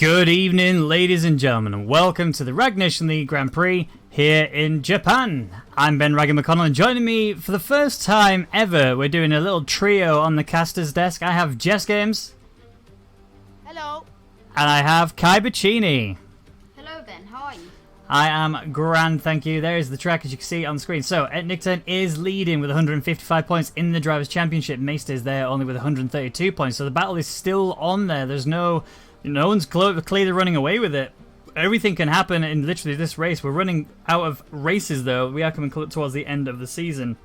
Good evening, ladies and gentlemen, and welcome to the Rwagnation League Grand Prix here in Japan. I'm Ben Raggy McConnell, and joining me for the first time ever, we're doing a little trio on the caster's desk. I have Jess Games. Hello. And I have Kai Bacchini. Hello, Ben. How are you? I am grand, thank you. There is the track, as you can see on the screen. So, Nickturn is leading with 155 points in the Drivers' Championship. Maester is there only with 132 points, so the battle is still on there. There's no one's clearly running away with it. Everything can happen in literally this race. We're running out of races, though. We are coming towards the end of the season,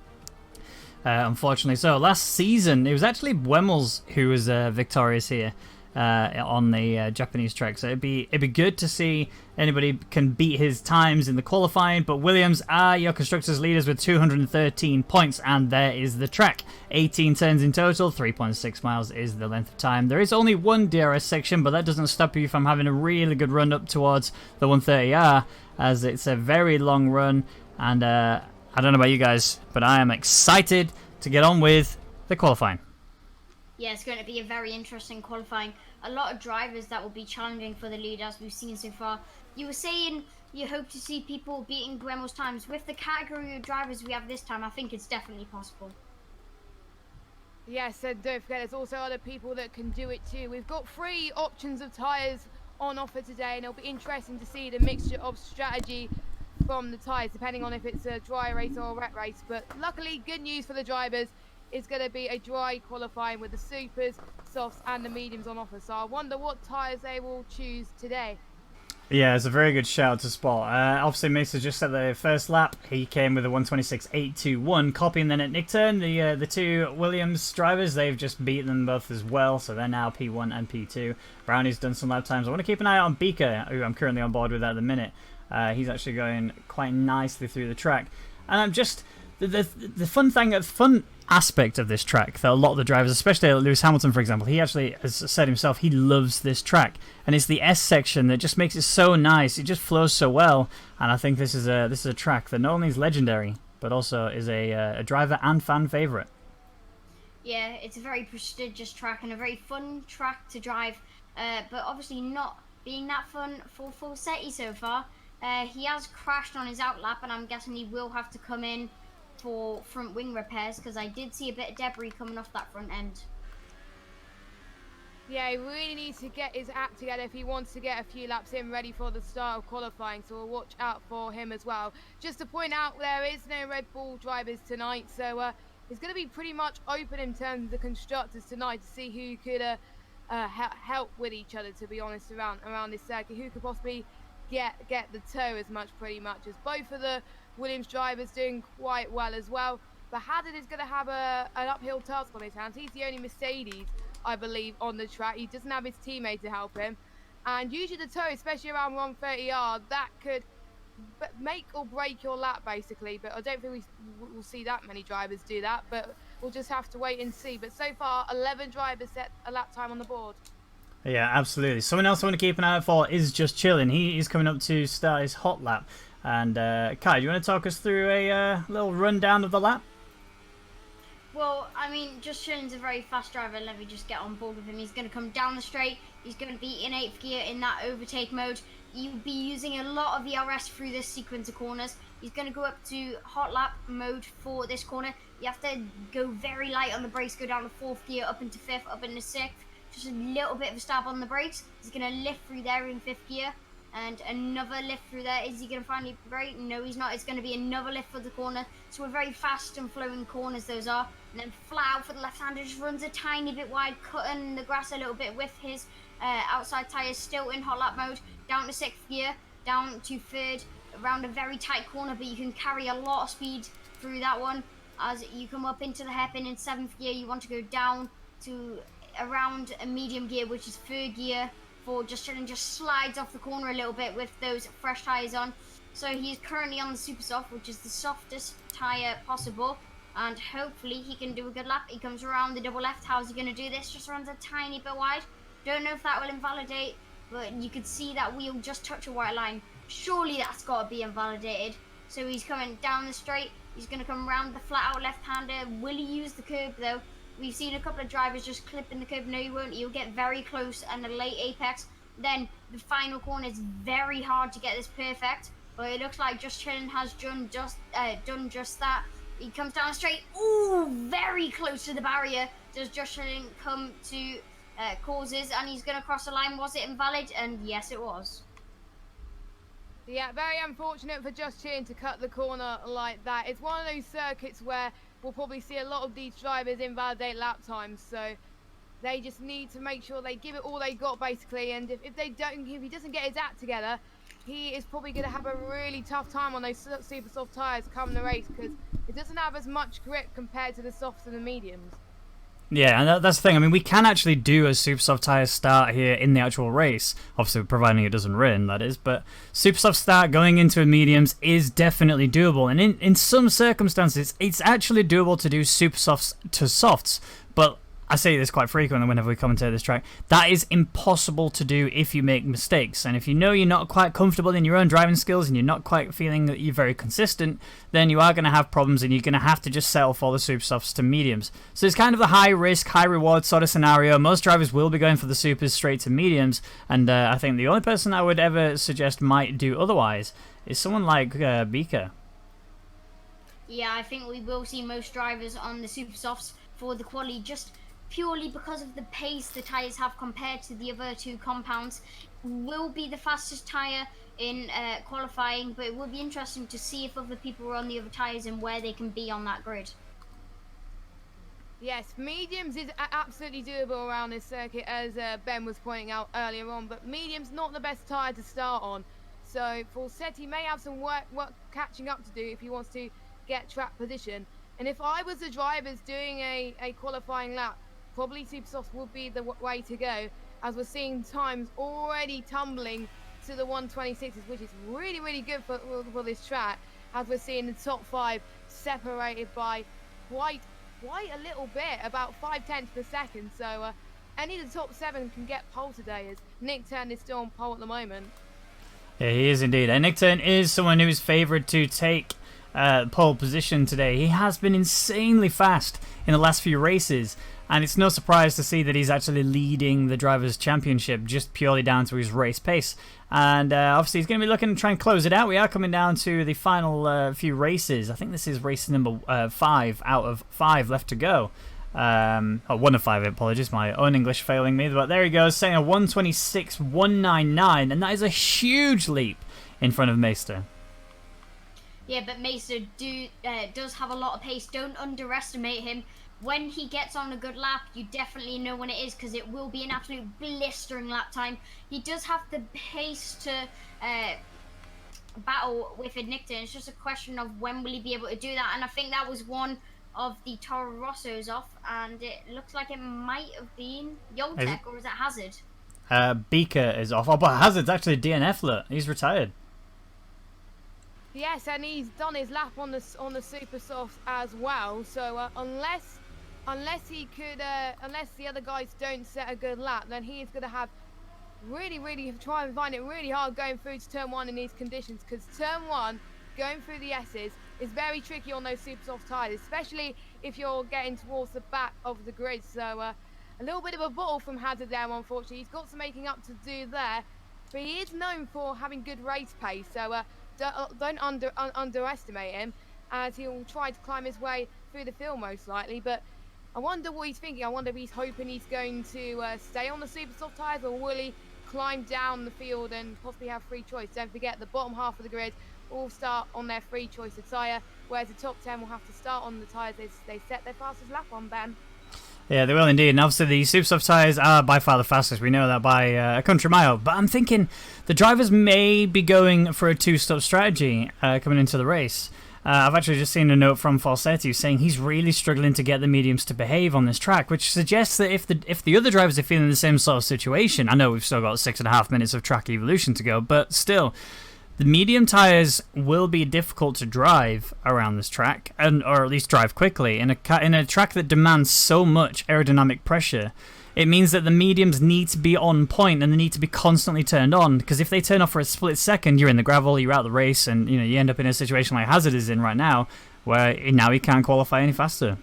unfortunately. So, last season, it was actually Buemels who was victorious here. On the Japanese track, so it'd be good to see anybody can beat his times in the qualifying. But Williams are your constructors leaders with 213 points, and there is the track. 18 turns in total, 3.6 miles is the length of time. There is only one DRS section, but that doesn't stop you from having a really good run up towards the 130R, as it's a very long run. And I don't know about you guys, but I am excited to get on with the qualifying. Yeah, it's going to be a very interesting qualifying. A lot of drivers that will be challenging for the lead, as we've seen so far. You were saying you hope to see people beating Buemo's times. With the category of drivers we have this time, I think it's definitely possible. Yes, and don't forget there's also other people that can do it too. We've got 3 options of tyres on offer today, and it'll be interesting to see the mixture of strategy from the tyres, depending on if it's a dry race or a wet race. But luckily, good news for the drivers. It's going to be a dry qualifying with the supers, softs and the mediums on offer. So I wonder what tyres they will choose today. Yeah, it's a very good shout to spot. Obviously, Mesa just at the first lap. He came with a 126.821, copying then at Nickturn. The two Williams drivers, they've just beaten them both as well. So they're now P1 and P2. Brownie's done some lap times. I want to keep an eye out on Beaker, who I'm currently on board with at the minute. He's actually going quite nicely through the track. And I'm just... The fun aspect of this track that a lot of the drivers, especially Lewis Hamilton, for example, he actually has said himself he loves this track, and it's the S section that just makes it so nice. It just flows so well, and I think this is a track that not only is legendary but also is a driver and fan favorite. Yeah, it's a very prestigious track and a very fun track to drive, but obviously not being that fun for Forseti so far. He has crashed on his outlap, and I'm guessing he will have to come in for front wing repairs, because I did see a bit of debris coming off that front end. Yeah, he really needs to get his act together if he wants to get a few laps in ready for the start of qualifying, so we'll watch out for him as well. Just to point out, there is no Red Bull drivers tonight, so it's going to be pretty much open in terms of the constructors tonight to see who could help with each other, to be honest, around this circuit, who could possibly get the toe as much, pretty much, as both of the Williams drivers doing quite well as well. But Haddad is going to have an uphill task on his hands. He's the only Mercedes, I believe, on the track. He doesn't have his teammate to help him. And usually the toe, especially around 130R, that could make or break your lap, basically. But I don't think we'll see that many drivers do that. But we'll just have to wait and see. But so far, 11 drivers set a lap time on the board. Yeah, absolutely. Someone else I want to keep an eye out for is Just Chilling. He is coming up to start his hot lap. And Kai, do you want to talk us through a little rundown of the lap? Well, I mean, Just Chilling's a very fast driver. Let me just get on board with him. He's going to come down the straight. He's going to be in 8th gear in that overtake mode. You'll be using a lot of ERS through this sequence of corners. He's going to go up to hot lap mode for this corner. You have to go very light on the brakes, go down to 4th gear, up into 5th, up into 6th. Just a little bit of a stab on the brakes. He's going to lift through there in 5th gear. And another lift through there. Is he going to finally brake? No, he's not. It's going to be another lift for the corner. So we're very fast and flowing corners those are. And then flat out for the left-hander, just runs a tiny bit wide, cutting the grass a little bit with his outside tyres still in hot lap mode. Down to 6th gear, down to 3rd, around a very tight corner, but you can carry a lot of speed through that one. As you come up into the hairpin in 7th gear, you want to go down to around a medium gear, which is 3rd gear. For Just Chilling, just slides off the corner a little bit with those fresh tyres on. So he's currently on the super soft, which is the softest tyre possible, and hopefully he can do a good lap. He comes around the double left. How's he going to do this? Just runs a tiny bit wide. Don't know if that will invalidate, but you could see that wheel just touch a white line. Surely that's got to be invalidated. So he's coming down the straight. He's going to come around the flat out left-hander. Will he use the curb though? We've seen a couple of drivers just clipping the curb. No, he won't. He'll get very close and a late apex. Then the final corner. It's very hard to get this perfect, but it looks like Just Chillin has done just that. He comes down straight. Ooh, very close to the barrier. Does Just Chillin come to causes, and he's going to cross the line? Was it invalid? And yes, it was. Yeah, very unfortunate for Just Chin to cut the corner like that. It's one of those circuits where we'll probably see a lot of these drivers invalidate lap times, so they just need to make sure they give it all they got, basically. And if he doesn't get his act together, he is probably going to have a really tough time on those super soft tyres come the race, because it doesn't have as much grip compared to the softs and the mediums. Yeah, and that's the thing. I mean, we can actually do a super soft tyre start here in the actual race, obviously providing it doesn't rain, that is, but super soft start going into a mediums is definitely doable, and in some circumstances it's actually doable to do super softs to softs, but I say this quite frequently whenever we commentate this track, that is impossible to do if you make mistakes. And if you know you're not quite comfortable in your own driving skills and you're not quite feeling that you're very consistent, then you are going to have problems and you're going to have to just settle for the super softs to mediums. So it's kind of the high risk, high reward sort of scenario. Most drivers will be going for the supers straight to mediums, and I think the only person I would ever suggest might do otherwise is someone like Beaker. Yeah, I think we will see most drivers on the super softs for the quali, just purely because of the pace the tyres have compared to the other two compounds. Will be the fastest tyre in qualifying, but it will be interesting to see if other people are on the other tyres and where they can be on that grid. Yes, mediums is absolutely doable around this circuit, as Ben was pointing out earlier on, but medium's not the best tyre to start on. So Falsetti may have some work catching up to do if he wants to get track position. And if I was the drivers doing a qualifying lap, probably super softs would be the way to go, as we're seeing times already tumbling to the 126s, which is really, really good for this track, as we're seeing the top 5 separated by quite a little bit, about 0.5 per second. So any of the top 7 can get pole today, as Nick Turn is still on pole at the moment. Yeah, he is indeed. And Nick Turn is someone who is favoured to take pole position today. He has been insanely fast in the last few races, and it's no surprise to see that he's actually leading the Drivers' Championship just purely down to his race pace. And obviously he's going to be looking to try and close it out. We are coming down to the final few races. I think this is race number 5 out of 5 left to go. 1 of 5, apologies, my own English failing me. But there he goes, saying a 126.199, and that is a huge leap in front of Meister. Yeah, but Meister does have a lot of pace. Don't underestimate him. When he gets on a good lap, you definitely know when it is, because it will be an absolute blistering lap time. He does have the pace to battle with Nickton. It's just a question of when will he be able to do that. And I think that was one of the Toro Rossos off, and it looks like it might have been Yoltek, or is it Hazard? Beaker is off. Oh, but Hazard's actually DNF-ler. He's retired. Yes, and he's done his lap on the super softs as well. So unless the other guys don't set a good lap, then he is going to have really try and find it really hard going through to turn 1 in these conditions, because turn 1 going through the S's is very tricky on those super soft tyres, especially if you're getting towards the back of the grid. So a little bit of a bottle from Hazard there, unfortunately. He's got some making up to do there, but he is known for having good race pace. So don't underestimate him, as he'll try to climb his way through the field most likely. But I wonder what he's thinking. I wonder if he's hoping he's going to stay on the super soft tyres, or will he climb down the field and possibly have free choice. Don't forget, the bottom half of the grid all start on their free choice of tyre, whereas the top 10 will have to start on the tyres they set their fastest lap on, Ben. Yeah, they will indeed. And obviously the super soft tyres are by far the fastest. We know that by a country mile. But I'm thinking the drivers may be going for a two-stop strategy coming into the race. I've actually just seen a note from Falsetti saying he's really struggling to get the mediums to behave on this track, which suggests that if the other drivers are feeling the same sort of situation, I know we've still got 6.5 minutes of track evolution to go, but still, the medium tyres will be difficult to drive around this track, or at least drive quickly. In a track that demands so much aerodynamic pressure, it means that the mediums need to be on point and they need to be constantly turned on, because if they turn off for a split second, you're in the gravel, you're out of the race, and you end up in a situation like Hazard is in right now, where now he can't qualify any faster.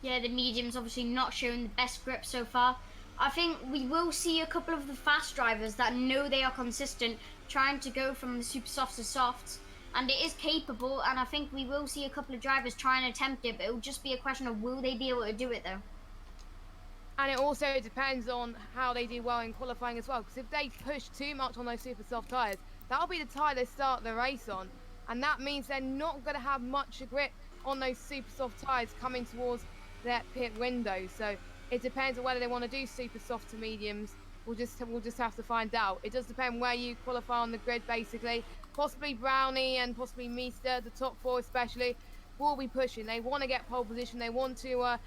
Yeah, the medium's obviously not showing the best grip so far. I think we will see a couple of the fast drivers that know they are consistent, trying to go from the super softs to softs, and it is capable. And I think we will see a couple of drivers try and attempt it, but it will just be a question of will they be able to do it though. And it also depends on how they do well in qualifying as well, because if they push too much on those super soft tyres, that'll be the tyre they start the race on, and that means they're not going to have much grip on those super soft tyres coming towards their pit window. So it depends on whether they want to do super soft to mediums. We'll just have to find out. It does depend where you qualify on the grid, basically. Possibly Brownie and possibly Meester, the top 4 especially, will be pushing. They want to get pole position. They want to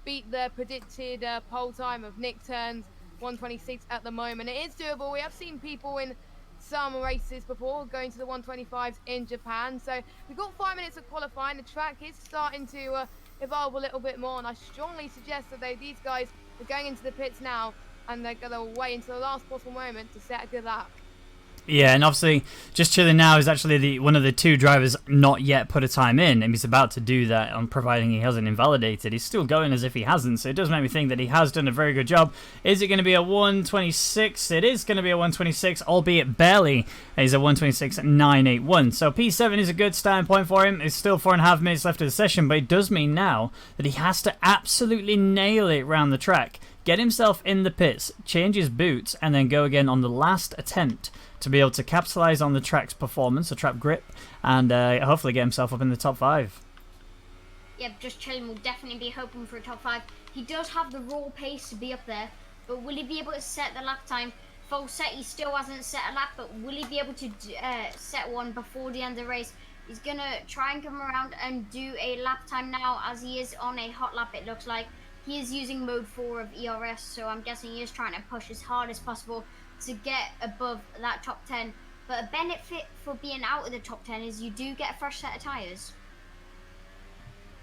beat the predicted pole time of Nick Turn's 126 at the moment. It is doable. We have seen people in some races before going to the 125s in Japan. So we've got 5 minutes of qualifying. The track is starting to evolve a little bit more, and I strongly suggest that these guys are going into the pits now, and they're going to wait until the last possible moment to set a good lap. Yeah, and obviously, just chilling now is actually one of the 2 drivers not yet put a time in, and he's about to do that on providing he hasn't invalidated. He's still going as if he hasn't, so it does make me think that he has done a very good job. Is it going to be a 126? It is going to be a 126, albeit barely. He's a 126.981. So P7 is a good starting point for him. It's still 4.5 minutes left of the session, but it does mean now that he has to absolutely nail it around the track, get himself in the pits, change his boots, and then go again on the last attempt to be able to capitalize on the track's performance, the track grip, and hopefully get himself up in the top 5. Yep, just chilling. Will definitely be hoping for a top 5. He does have the raw pace to be up there, but will he be able to set the lap time? Falsetti still hasn't set a lap, but will he be able to set one before the end of the race? He's going to try and come around and do a lap time now, as he is on a hot lap, it looks like. He is using mode 4 of ERS, so I'm guessing he is trying to push as hard as possible to get above that top 10. But a benefit for being out of the top 10 is you do get a fresh set of tyres.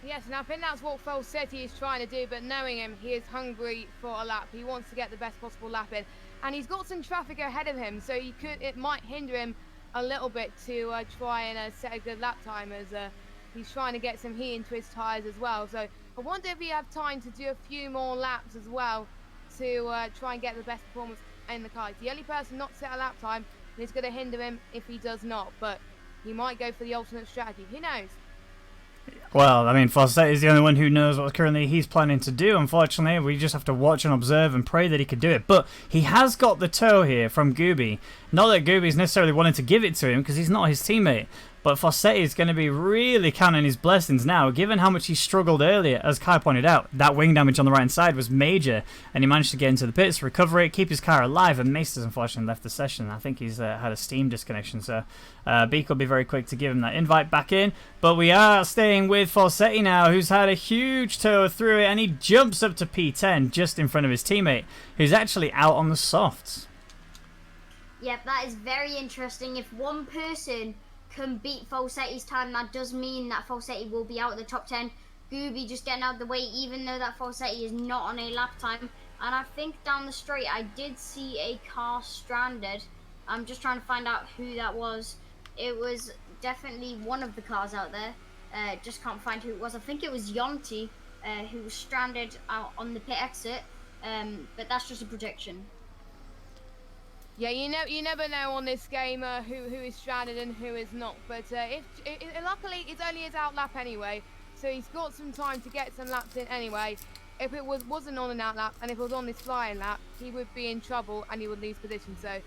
Yes, and I think that's what Falsetti is trying to do, but knowing him, he is hungry for a lap. He wants to get the best possible lap in, and he's got some traffic ahead of him, so it might hinder him a little bit to try and set a good lap time, as he's trying to get some heat into his tyres as well. So I wonder if he have time to do a few more laps as well to try and get the best performance in the car. He's the only person not to set a lap time, and it's going to hinder him if he does not, but he might go for the alternate strategy. Who knows? Well, I mean, Falsetti is the only one who knows what currently he's planning to do. Unfortunately, we just have to watch and observe and pray that he could do it. But he has got the toe here from Gooby. Not that Gooby's necessarily wanting to give it to him, because he's not his teammate. But Falsetti is going to be really counting his blessings now, given how much he struggled earlier. As Kai pointed out, that wing damage on the right side was major, and he managed to get into the pits, recover it, keep his car alive, and Maester's unfortunately left the session. I think he's had a steam disconnection, so Beak will be very quick to give him that invite back in. But we are staying with Falsetti now, who's had a huge tow through it, and he jumps up to P10 just in front of his teammate, who's actually out on the softs. Yep, that is very interesting. If one person can beat Falsetti's time, that does mean that Falsetti will be out of the top 10. Gooby just getting out of the way, even though that Falsetti is not on a lap time. And I think down the straight I did see a car stranded. I'm just trying to find out who that was. It was definitely one of the cars out there. Just can't find who it was. I think it was Yonti who was stranded out on the pit exit. But that's just a prediction. Yeah, you never know on this game who is stranded and who is not. But luckily, it's only his out lap anyway, so he's got some time to get some laps in anyway. If it wasn't on an out lap, and if it was on this flying lap, he would be in trouble and he would lose position. So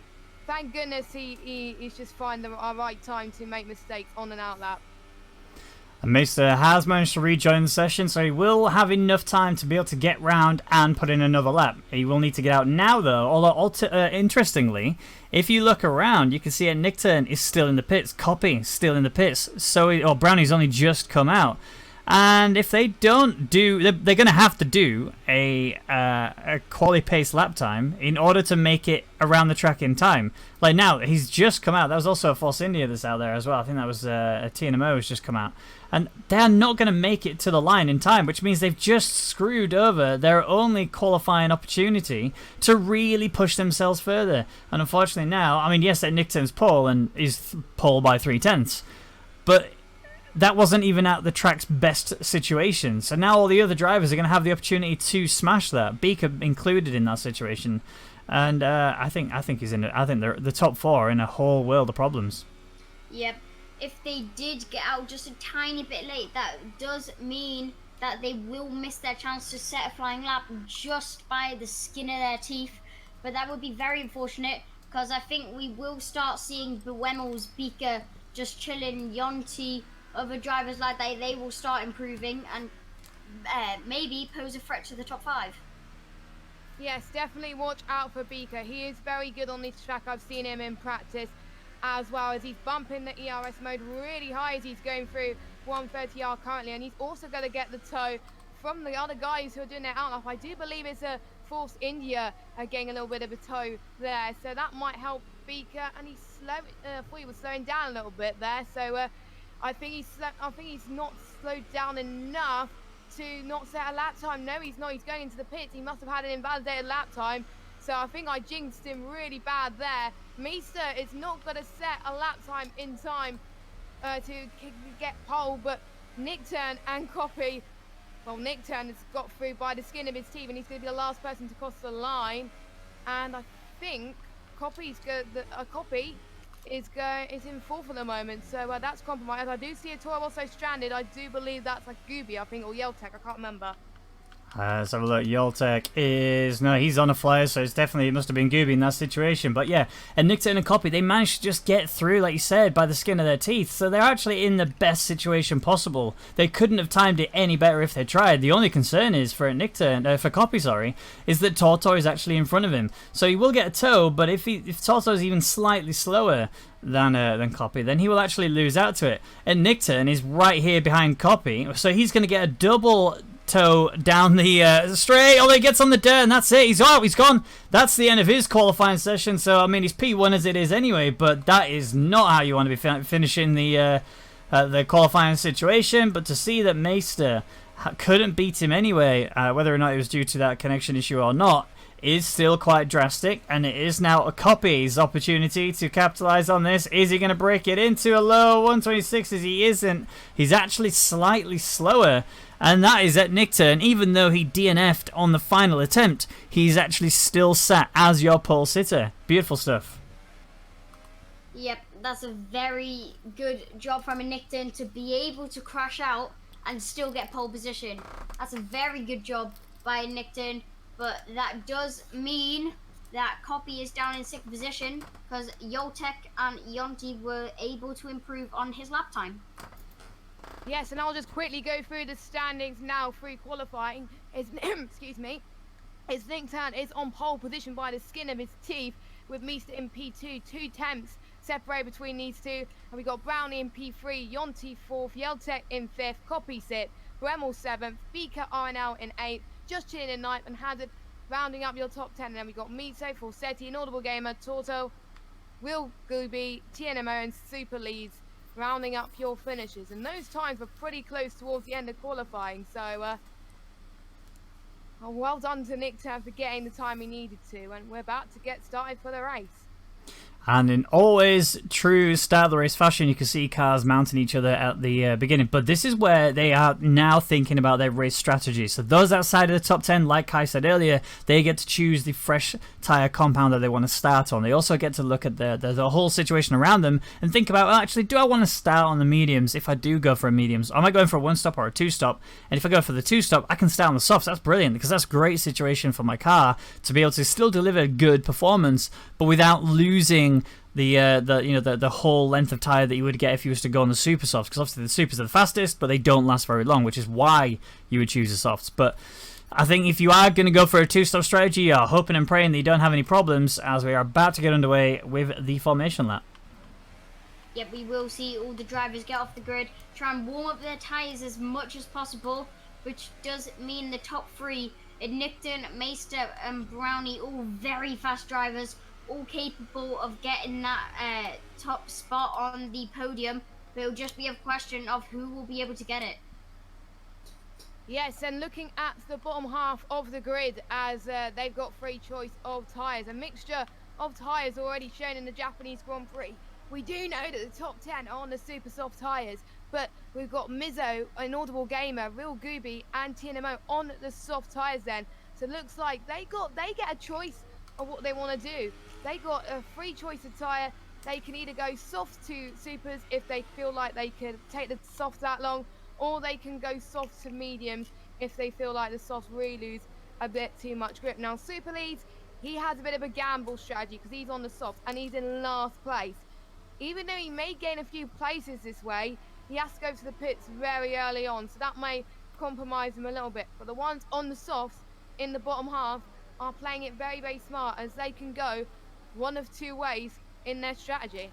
thank goodness he's just finding the right time to make mistakes on an out lap. And Maester has managed to rejoin the session, so he will have enough time to be able to get round and put in another lap. He will need to get out now, though. Although, interestingly, if you look around, you can see that Nickturn is still in the pits. Copy still in the pits. So, Brownie's only just come out. And if they don't do, they're going to have to do a quali pace lap time in order to make it around the track in time. Like now, he's just come out. That was also a Force India that's out there as well. I think that was a TNMO has just come out. And they're not going to make it to the line in time, which means they've just screwed over their only qualifying opportunity to really push themselves further. And unfortunately now, I mean, yes, that Nickton's pole and is pole by 3/10, but that wasn't even at the track's best situation. So now all the other drivers are going to have the opportunity to smash that. Beaker included in that situation, and I think he's in. I think the top 4 are in a whole world of problems. Yep. If they did get out just a tiny bit late, that does mean that they will miss their chance to set a flying lap just by the skin of their teeth. But that would be very unfortunate, because I think we will start seeing Buemels, Beaker just chilling, Yonti, other drivers like that. They will start improving and maybe pose a threat to the top 5. Yes, definitely watch out for Beaker. He is very good on this track. I've seen him in practice, as well as he's bumping the ERS mode really high as he's going through 130R currently, and he's also going to get the tow from the other guys who are doing their outlap. I do believe it's a Force India getting a little bit of a tow there, so that might help Beaker, and he's slow. I thought he was slowing down a little bit there, so I think he's not slowed down enough to not set a lap time. No, he's not. He's going into the pits. He must have had an invalidated lap time. So I think I jinxed him really bad there. Meester is not going to set a lap time in time to get pole, but Nickturn and Copy, well, Nickturn has got through by the skin of his teeth, and he's going to be the last person to cross the line. And I think Copy is in 4th at the moment, so that's compromised. I do see a tour also stranded. I do believe that's like Gooby, I think, or Yeltek. I can't remember. Let's have a look. Yoltek is... No, he's on a flyer, so it must have been Gooby in that situation. But yeah, and Nickton and Copy, they managed to just get through, like you said, by the skin of their teeth. So they're actually in the best situation possible. They couldn't have timed it any better if they tried. The only concern is for for Copy, is that Torto is actually in front of him. So he will get a tow, but if Torto is even slightly slower than Copy, then he will actually lose out to it. And Nickton is right here behind Copy, so he's going to get a double tow down the straight. Oh, he gets on the dirt, and that's it. He's gone. That's the end of his qualifying session. So I mean, he's P1 as it is anyway, but that is not how you want to be finishing the qualifying situation. But to see that Meester couldn't beat him anyway, whether or not it was due to that connection issue or not, is still quite drastic, and it is now a Copy's opportunity to capitalize on this. Is he going to break it into a low 126? As he isn't. He's actually slightly slower, and that is at Nickturn. Even though he DNF'd on the final attempt, he's actually still sat as your pole sitter. Beautiful stuff. Yep, that's a very good job from a Nickton to be able to crash out and still get pole position. That's a very good job by Nickton. But that does mean that Copy is down in 6th position because Yoltek and Yonti were able to improve on his lap time. Yes, and I'll just quickly go through the standings now through qualifying. Excuse me. His Nickturn is on pole position by the skin of his teeth with Meester in P2, 2 tenths separated between these two. And we got Brownie in P3, Yonti 4th, Yeltek in 5th, Copy 6th, Bremel 7th, Beaker RNL in 8th, just chilling in 9th, and Hazard rounding up your top 10. And then we got Mito, Falsetti, Inaudible Gamer, Torto, Will Gooby, TNMO, and Super Leeds rounding up your finishes. And those times were pretty close towards the end of qualifying. So, well done to Nickturn for getting the time he needed to. And we're about to get started for the race. And in always true start of the race fashion, you can see cars mounting each other at the beginning. But this is where they are now thinking about their race strategy. So those outside of the top 10, like Kai said earlier, they get to choose the fresh tyre compound that they want to start on. They also get to look at the whole situation around them and think about, well, actually, do I want to start on the mediums if I do go for a mediums? Am I going for a 1-stop or a 2-stop? And if I go for the 2-stop, I can start on the softs. That's brilliant because that's a great situation for my car to be able to still deliver good performance, but without losing the whole length of tyre that you would get if you was to go on the super softs, because obviously the supers are the fastest, but they don't last very long, which is why you would choose the softs. But I think if you are going to go for a 2-stop strategy, you are hoping and praying that you don't have any problems, as we are about to get underway with the formation lap. Yep, we will see all the drivers get off the grid, try and warm up their tyres as much as possible, which does mean the top 3, Nickton, Meester and Brownie, all very fast drivers, all capable of getting that top spot on the podium, but it'll just be a question of who will be able to get it. Yes, and looking at the bottom half of the grid, as they've got free choice of tyres, a mixture of tyres already shown in the Japanese Grand Prix. We do know that the top 10 are on the super soft tyres, But we've got Mizzo, Inaudible Gamer, Real Gooby, and TNMO on the soft tyres then. So it looks like they get a choice of what they want to do. They got a free choice of tyre. They can either go soft to supers if they feel like they can take the soft that long, or they can go soft to mediums if they feel like the softs really lose a bit too much grip. Now, Super Leads, he has a bit of a gamble strategy because he's on the softs and he's in last place. Even though he may gain a few places this way, he has to go to the pits very early on, so that may compromise him a little bit. But the ones on the softs in the bottom half are playing it very, very smart, as they can go one of two ways in their strategy.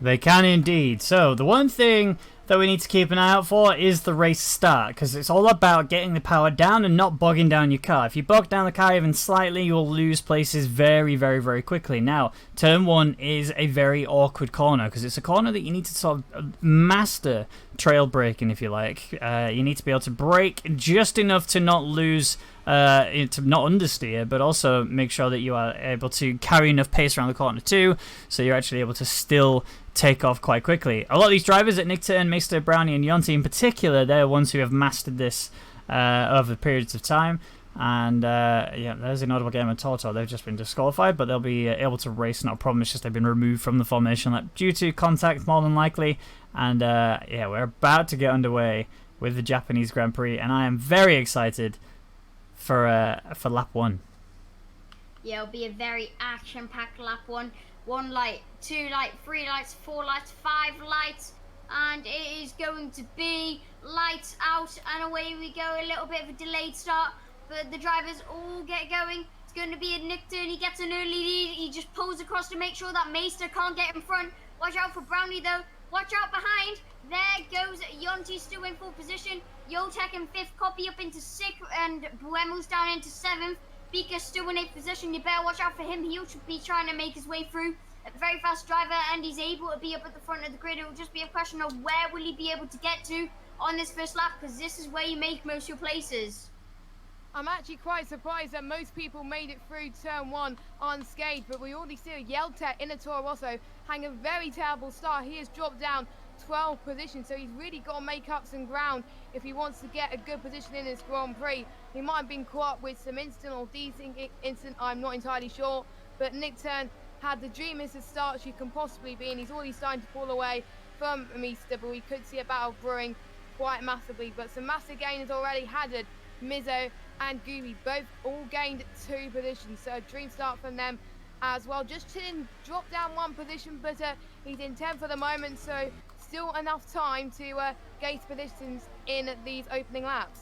They can indeed. So the one thing that we need to keep an eye out for is the race start, because it's all about getting the power down and not bogging down your car. If you bog down the car even slightly, you'll lose places very, very, very quickly. Now, turn 1 is a very awkward corner, because it's a corner that you need to sort of master trail braking, if you like. You need to be able to brake just enough to not lose, to not understeer, but also make sure that you are able to carry enough pace around the corner too, so you're actually able to still take off quite quickly. A lot of these drivers at Nickturn, Meister, Brownie and Yonti in particular, they're ones who have mastered this over periods of time. And yeah, there's Inaudible Game and Toto. They've just been disqualified, but they'll be able to race, not a problem. It's just they've been removed from the formation lap due to contact, more than likely. And yeah, we're about to get underway with the Japanese Grand Prix, and I am very excited for lap 1. Yeah, it'll be a very action-packed lap 1. 1 light, 2 light, 3 lights, 4 lights, 5 lights, and it is going to be lights out, and away we go. A little bit of a delayed start, but the drivers all get going. It's going to be a Nickturn. He gets an early lead. He just pulls across to make sure that Meister can't get in front. Watch out for Brownie though. Watch out behind. There goes Yonti, still in full position. Yotek in 5th, Copy up into 6th, and Buemo's down into 7th. Beaker still in 8th position. You better watch out for him. He should be trying to make his way through. A very fast driver, and he's able to be up at the front of the grid. It will just be a question of where will he be able to get to on this first lap, because this is where you make most of your places. I'm actually quite surprised that most people made it through turn 1 unscathed, but we already see Yeltet in the Toro Rosso having a very terrible start. He has dropped down 12 positions, so he's really got to make up some ground if he wants to get a good position in this Grand Prix. He might have been caught up with some instant or decent instant, I'm not entirely sure, but Nickturn had the dreamiest start she can possibly be, and he's already starting to fall away from Meister, but we could see a battle brewing quite massively. But some massive gainers already had Mizzo and Gooby both all gained 2 positions, so a dream start from them as well. Just Chin dropped down 1 position, but he's in 10th for the moment, so still enough time to gain positions in these opening laps.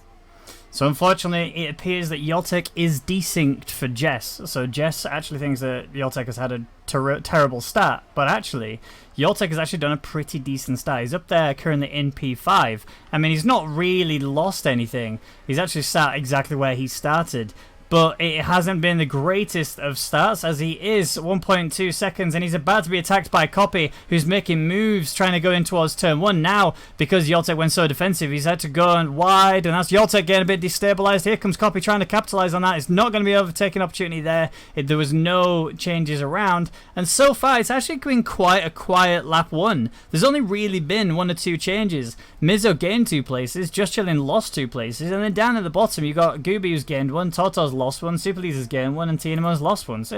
So unfortunately, it appears that Yotek is desynced for Jess. So Jess actually thinks that Yotek has had a terrible start, but actually, Yotek has actually done a pretty decent start. He's up there currently in P5. I mean, he's not really lost anything. He's actually sat exactly where he started. But it hasn't been the greatest of starts, as he is 1.2 seconds, and he's about to be attacked by Copy, who's making moves, trying to go in towards turn 1 now. Because Yotek went so defensive, he's had to go wide, and that's Yotek getting a bit destabilized. Here comes Copy trying to capitalize on that. It's not going to be overtaking opportunity there. There was no changes around, and so far it's actually been quite a quiet lap 1. There's only really been 1 or 2 changes. Mizzo gained 2 places, Just Chillin lost 2 places, and then down at the bottom you got Gooby who's gained 1, Toto's lost 1, Super Leads has gained 1, and Tinamo's lost 1. So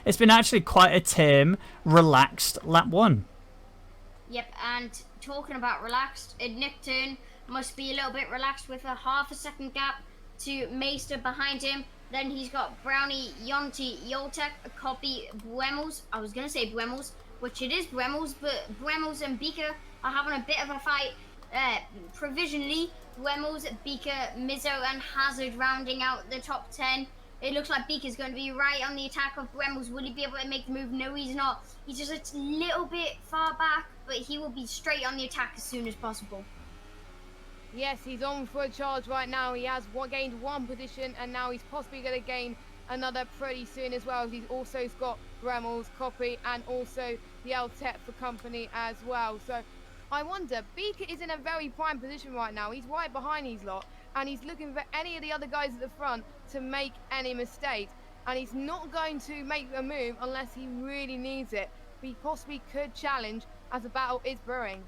it's been actually quite a tame, relaxed lap 1. Yep, and talking about relaxed, Nickturn must be a little bit relaxed with a half a second gap to Meister behind him. Then he's got Brownie, Yonti, Yotek, Copy, Buemos. I was going to say Buemos, which it is Buemos, but Buemos and Beaker are having a bit of a fight. Provisionally, Buemos, Beaker, Mizzo and Hazard rounding out the top 10. It looks like Beaker's going to be right on the attack of Buemos. Will he be able to make the move? No, he's not. He's just a little bit far back, but he will be straight on the attack as soon as possible. Yes, he's on for a charge right now. He has gained 1 position, and now he's possibly going to gain another pretty soon as well. He's also got Bremel's Copy and also the L-Tep for company as well. So I wonder, Beaker is in a very prime position right now. He's right behind these lot, and he's looking for any of the other guys at the front to make any mistakes. And he's not going to make a move unless he really needs it. But he possibly could challenge as the battle is brewing.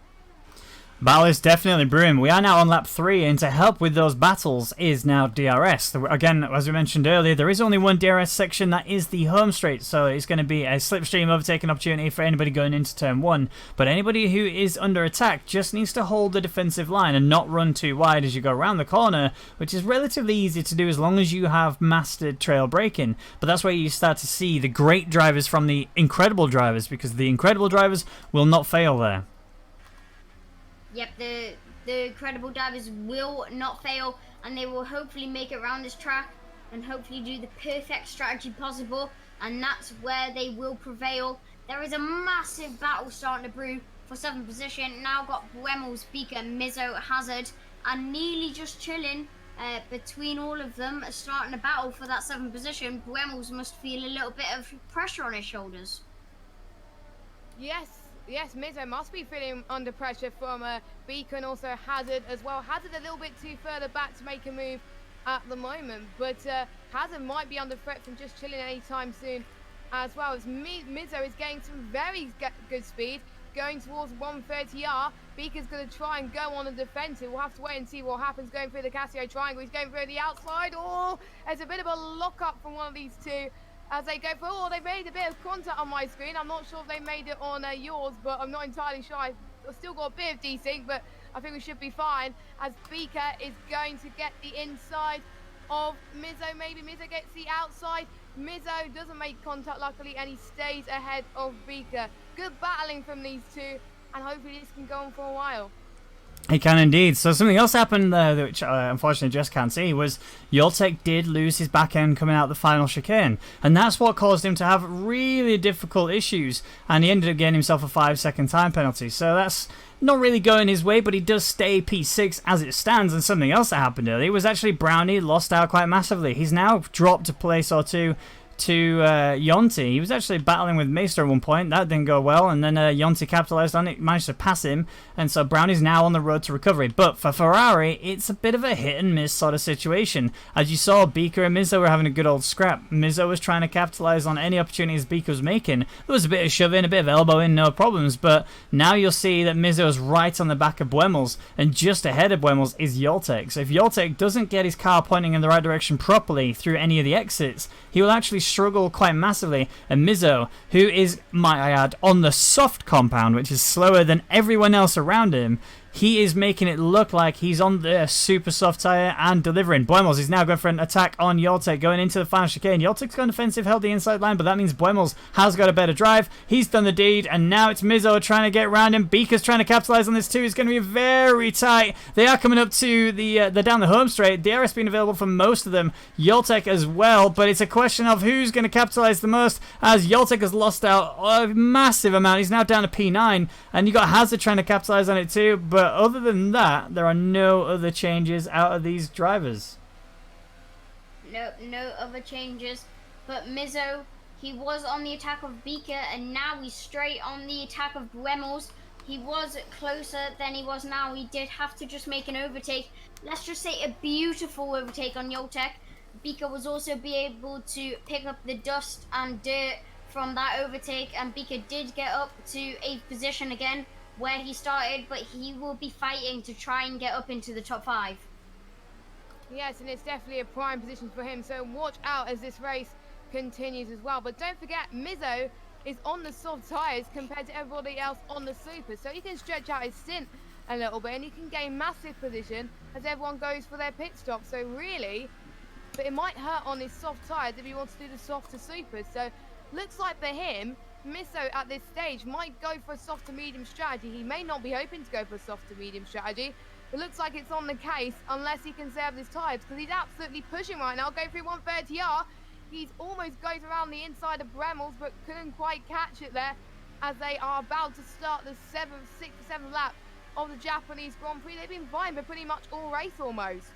Battle is definitely brewing. We are now on lap 3, and to help with those battles is now DRS. Again, as we mentioned earlier, there is only one DRS section, that is the home straight, so it's going to be a slipstream overtaking opportunity for anybody going into turn 1. But anybody who is under attack just needs to hold the defensive line and not run too wide as you go around the corner, which is relatively easy to do as long as you have mastered trail braking. But that's where you start to see the great drivers from the incredible drivers, because the incredible drivers will not fail there. Yep, the incredible divers will not fail, and they will hopefully make it around this track and hopefully do the perfect strategy possible, and that's where they will prevail. There is a massive battle starting to brew for 7th position. Now got Buemels, Beaker, Mizzo, Hazard, and nearly just chilling between all of them, starting a battle for that 7th position. Buemels must feel a little bit of pressure on his shoulders. Yes, Mizzo must be feeling under pressure from Beacon, and also Hazard as well. Hazard a little bit too further back to make a move at the moment, but Hazard might be under threat from just chilling anytime soon as well. As Mizzo is getting some very good speed, going towards 130R. Beaker's going to try and go on the defensive. We'll have to wait and see what happens going through the Casio triangle. He's going through the outside. Oh, there's a bit of a lock-up from one of these two. As they go for, oh, they made a bit of contact on my screen. I'm not sure if they made it on yours, but I'm not entirely sure. I've still got a bit of desync, but I think we should be fine. As Beaker is going to get the inside of Mizzo. Maybe Mizzo gets the outside. Mizzo doesn't make contact, luckily, and he stays ahead of Beaker. Good battling from these two, and hopefully this can go on for a while. He can indeed. So something else happened there, which unfortunately just can't see, was Yoltek did lose his back end coming out the final chicane, and that's what caused him to have really difficult issues, and he ended up getting himself a 5-second time penalty. So that's not really going his way, but he does stay P6 as it stands. And something else that happened earlier was actually Brownie lost out quite massively. He's now dropped a place or two to Yonti. He was actually battling with Meister at one point. That didn't go well, and then Yonti capitalised on it, managed to pass him, and so Brownie's now on the road to recovery. But for Ferrari, it's a bit of a hit and miss sort of situation. As you saw, Beaker and Mizzo were having a good old scrap. Mizzo was trying to capitalise on any opportunities Beaker was making. There was a bit of shove-in, a bit of elbow-in, no problems, but now you'll see that Mizzo is right on the back of Buemels, and just ahead of Buemels is Yoltek. So if Yoltek doesn't get his car pointing in the right direction properly through any of the exits, he will actually struggle quite massively. And Mizzo, who is, might I add, on the soft compound, which is slower than everyone else around him, he is making it look like he's on the super soft tyre and delivering. Buemels is now going for an attack on Yoltek going into the final chicane. Yoltek's gone defensive, held the inside line, but that means Buemels has got a better drive. He's done the deed, and now it's Mizzo trying to get around him. Beaker's trying to capitalise on this too. It's going to be very tight. They are coming up to the down the home straight. DRS being available for most of them. Yoltek as well, but it's a question of who's going to capitalise the most, as Yoltek has lost out a massive amount. He's now down to P9, and you got Hazard trying to capitalise on it too, but other than that, there are no other changes out of these drivers. No other changes. But Mizzo, he was on the attack of Beaker, and now he's straight on the attack of Buemels. He was closer than he was now. He did have to just make an overtake. Let's just say a beautiful overtake on Yoltek. Beaker was also be able to pick up the dust and dirt from that overtake, and Beaker did get up to 8th position again, where he started, but he will be fighting to try and get up into the top 5. Yes, and it's definitely a prime position for him, so watch out as this race continues as well. But don't forget, Mizzo is on the soft tyres compared to everybody else on the super, so he can stretch out his stint a little bit, and he can gain massive position as everyone goes for their pit stop. So really, but it might hurt on his soft tyres if he wants to do the soft to super. So looks like for him, Mizzo at this stage might go for a soft to medium strategy. He may not be hoping to go for a soft to medium strategy. It looks like it's on the case unless he can save his tyres, because he's absolutely pushing right now. Go through 130R. He's almost goes around the inside of Bremels, but couldn't quite catch it there as they are about to start the 6th or 7th lap of the Japanese Grand Prix. They've been fine for pretty much all race almost.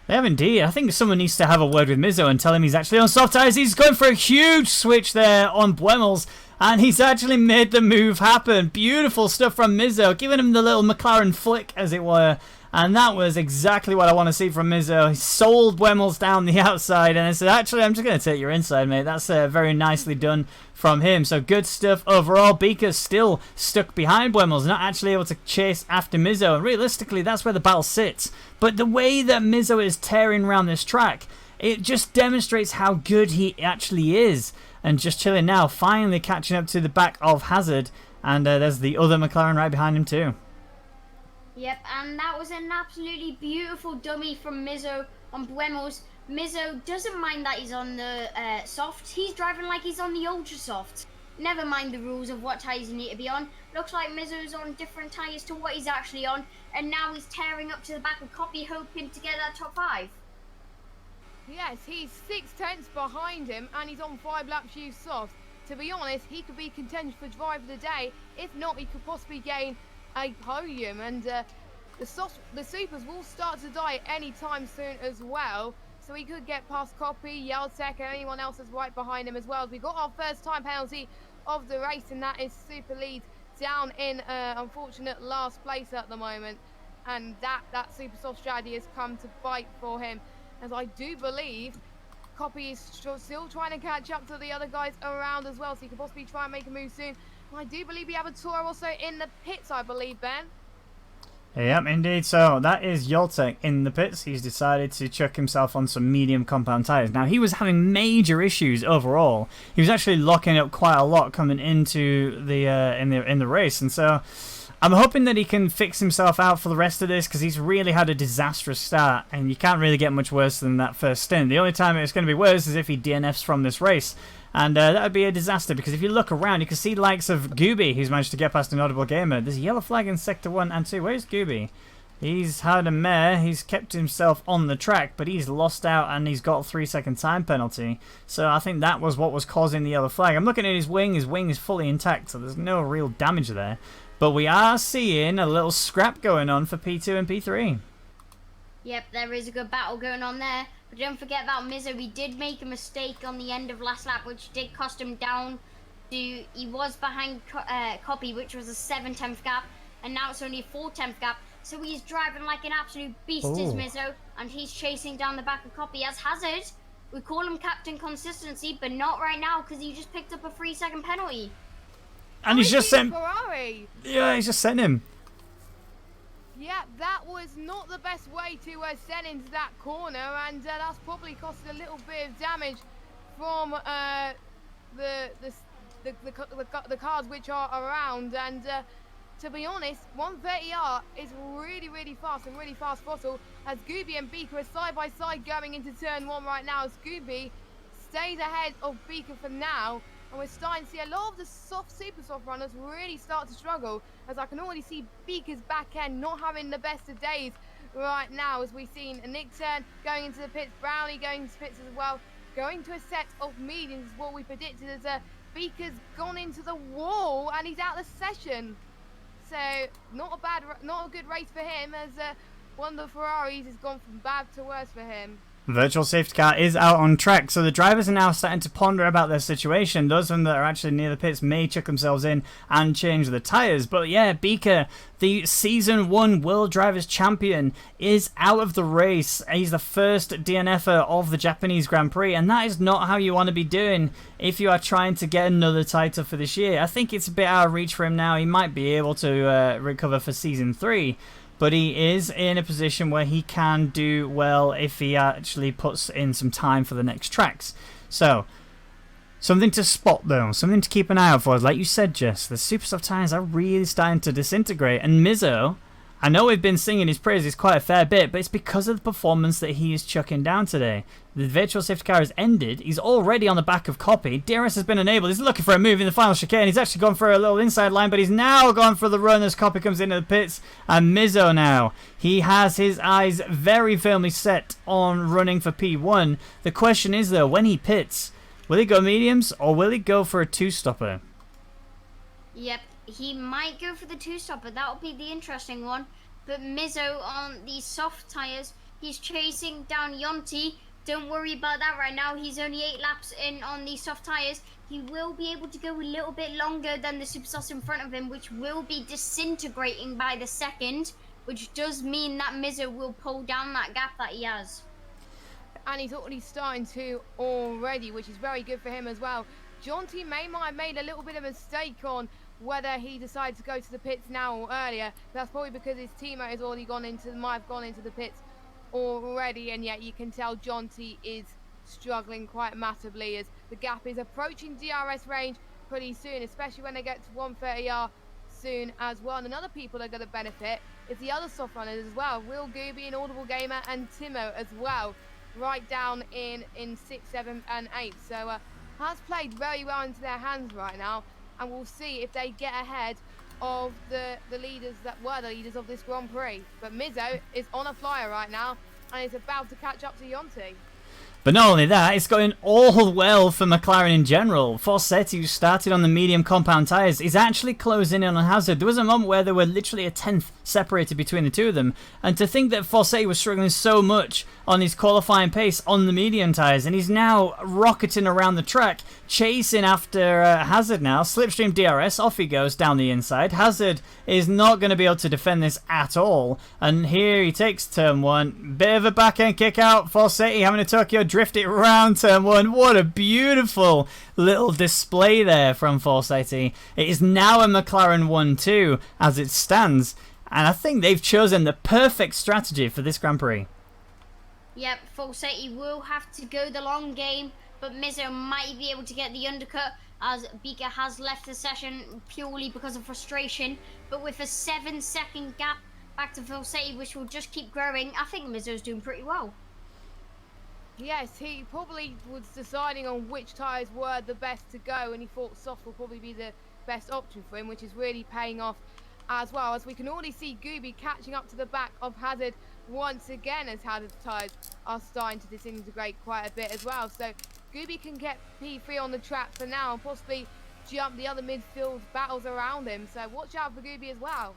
They have indeed. I think someone needs to have a word with Mizzo and tell him he's actually on soft tyres. He's going for a huge switch there on Buemels, and he's actually made the move happen. Beautiful stuff from Mizzo, giving him the little McLaren flick, as it were. And that was exactly what I want to see from Mizzo. He sold Wemmels down the outside, and I said, actually, I'm just going to take your inside, mate. That's very nicely done from him. So good stuff overall. Beaker's still stuck behind Wemmels, not actually able to chase after Mizzo. And realistically, that's where the battle sits. But the way that Mizzo is tearing around this track, it just demonstrates how good he actually is. And just chilling now, finally catching up to the back of Hazard. And there's the other McLaren right behind him too. Yep, and that was an absolutely beautiful dummy from Mizzo on Buemos. Mizzo doesn't mind that he's on the soft. He's driving like he's on the ultra soft. Never mind the rules of what tyres you need to be on. Looks like Mizzo's on different tyres to what he's actually on. And now he's tearing up to the back of Copy, hoping to get that top 5. Yes, he's 6/10 behind him, and he's on 5 laps used soft. To be honest, he could be contended for driver of the day. If not, he could possibly gain a podium, and the supers will start to die any time soon as well, so he could get past Copy, Yeltek, and anyone else that's right behind him as well. We got our first time penalty of the race, and that is Super Lead down in unfortunate last place at the moment, and that super soft strategy has come to bite for him, as I do believe Copy is still trying to catch up to the other guys around as well, so he could possibly try and make a move soon. I do believe we have a tour also in the pits, I believe, Ben. Yep, indeed. So that is Yoltek in the pits. He's decided to chuck himself on some medium compound tyres. Now, he was having major issues overall. He was actually locking up quite a lot coming into the in the race, and so I'm hoping that he can fix himself out for the rest of this, because he's really had a disastrous start, and you can't really get much worse than that first stint. The only time it's going to be worse is if he DNFs from this race. And that would be a disaster, because if you look around, you can see the likes of Gooby, who's managed to get past an audible gamer. There's a yellow flag in Sector 1 and 2. Where's Gooby? He's had a mare. He's kept himself on the track, but he's lost out, and he's got a 3-second time penalty. So I think that was what was causing the yellow flag. I'm looking at his wing. His wing is fully intact, so there's no real damage there. But we are seeing a little scrap going on for P2 and P3. Yep, there is a good battle going on there. But don't forget about Mizzo. He did make a mistake on the end of last lap, which did cost him down to... He was behind Copy, which was a 7/10 gap, and now it's only a 4/10 gap. So he's driving like an absolute beast, is Mizzo, and he's chasing down the back of Copy as Hazard. We call him Captain Consistency, but not right now, because he just picked up a 3-second penalty. And he's just sent... Ferrari. Yeah, he's just sent him. Yeah, that was not the best way to send into that corner, and that's probably costed a little bit of damage from the cars which are around. And to be honest, 130R is really, really fast and really fast fossil, as Gooby and Beaker are side by side going into turn 1 right now, as Gooby stays ahead of Beaker for now. And we're starting to see a lot of the super soft runners really start to struggle, as I can already see Beaker's back end not having the best of days right now, as we've seen Nick Turn going into the pits, Brownlee going into the pits as well, going to a set of mediums is what we predicted, as Beaker's gone into the wall and he's out of the session. So not a good race for him, as one of the Ferraris has gone from bad to worse for him. Virtual safety car is out on track, so the drivers are now starting to ponder about their situation. Those of them that are actually near the pits may chuck themselves in and change the tyres. But yeah, Beaker, the Season 1 World Drivers Champion, is out of the race. He's the first DNFer of the Japanese Grand Prix, and that is not how you want to be doing if you are trying to get another title for this year. I think it's a bit out of reach for him now. He might be able to recover for Season 3. But he is in a position where he can do well if he actually puts in some time for the next tracks. So, something to spot though, something to keep an eye out for. Like you said, Jess, the super soft tyres are really starting to disintegrate. And Mizzo, I know we've been singing his praises quite a fair bit, but it's because of the performance that he is chucking down today. The virtual safety car has ended. He's already on the back of Copy. DRS has been enabled. He's looking for a move in the final chicane. He's actually gone for a little inside line, but he's now gone for the run as Copy comes into the pits. And Mizzo now, he has his eyes very firmly set on running for P1. The question is though, when he pits, will he go mediums or will he go for a two-stopper? Yep, he might go for the two-stopper. That'll be the interesting one. But Mizzo on these soft tyres, he's chasing down Yonti. Don't worry about that right now. He's only 8 laps in on these soft tyres. He will be able to go a little bit longer than the super softs in front of him, which will be disintegrating by the second. which does mean that Mizzo will pull down that gap that he has. And he's already starting to already, which is very good for him as well. Jonty might have made a little bit of a mistake on whether he decided to go to the pits now or earlier. That's probably because his teammate has already might have gone into the pits already, and yet you can tell Jonty is struggling quite massively as the gap is approaching DRS range pretty soon, especially when they get to 130R soon as well. And another people that are going to benefit is the other soft runners as well. Will Gooby and Audible Gamer and Timo as well, right down in 6, 7 and 8. So has played very well into their hands right now, and we'll see if they get ahead of the leaders that were the leaders of this Grand Prix. But Mizzo is on a flyer right now and is about to catch up to Jonty. But not only that, it's going all well for McLaren in general. Forsetti, who started on the medium compound tyres, is actually closing in on Hazard. There was a moment where there were literally a tenth separated between the two of them. And to think that Forsetti was struggling so much on his qualifying pace on the medium tyres, and he's now rocketing around the track, chasing after Hazard now. Slipstream DRS, off he goes down the inside. Hazard is not going to be able to defend this at all. And here he takes turn 1. Bit of a backhand kick out. Forsetti having a Tokyo drift it round turn 1. What a beautiful little display there from Forsetti. It is now a McLaren 1-2 as it stands. And I think they've chosen the perfect strategy for this Grand Prix. Yep, Forsetti will have to go the long game, but Mizzo might be able to get the undercut as Beaker has left the session purely because of frustration. But with a 7-second gap back to Forsetti, which will just keep growing, I think Mizzo's doing pretty well. Yes, he probably was deciding on which tyres were the best to go, and he thought soft will probably be the best option for him, which is really paying off as well, as we can already see Gooby catching up to the back of Hazard once again, as Hazard's tyres are starting to disintegrate quite a bit as well. So Gooby can get P3 on the track for now and possibly jump the other midfield battles around him. So watch out for Gooby as well.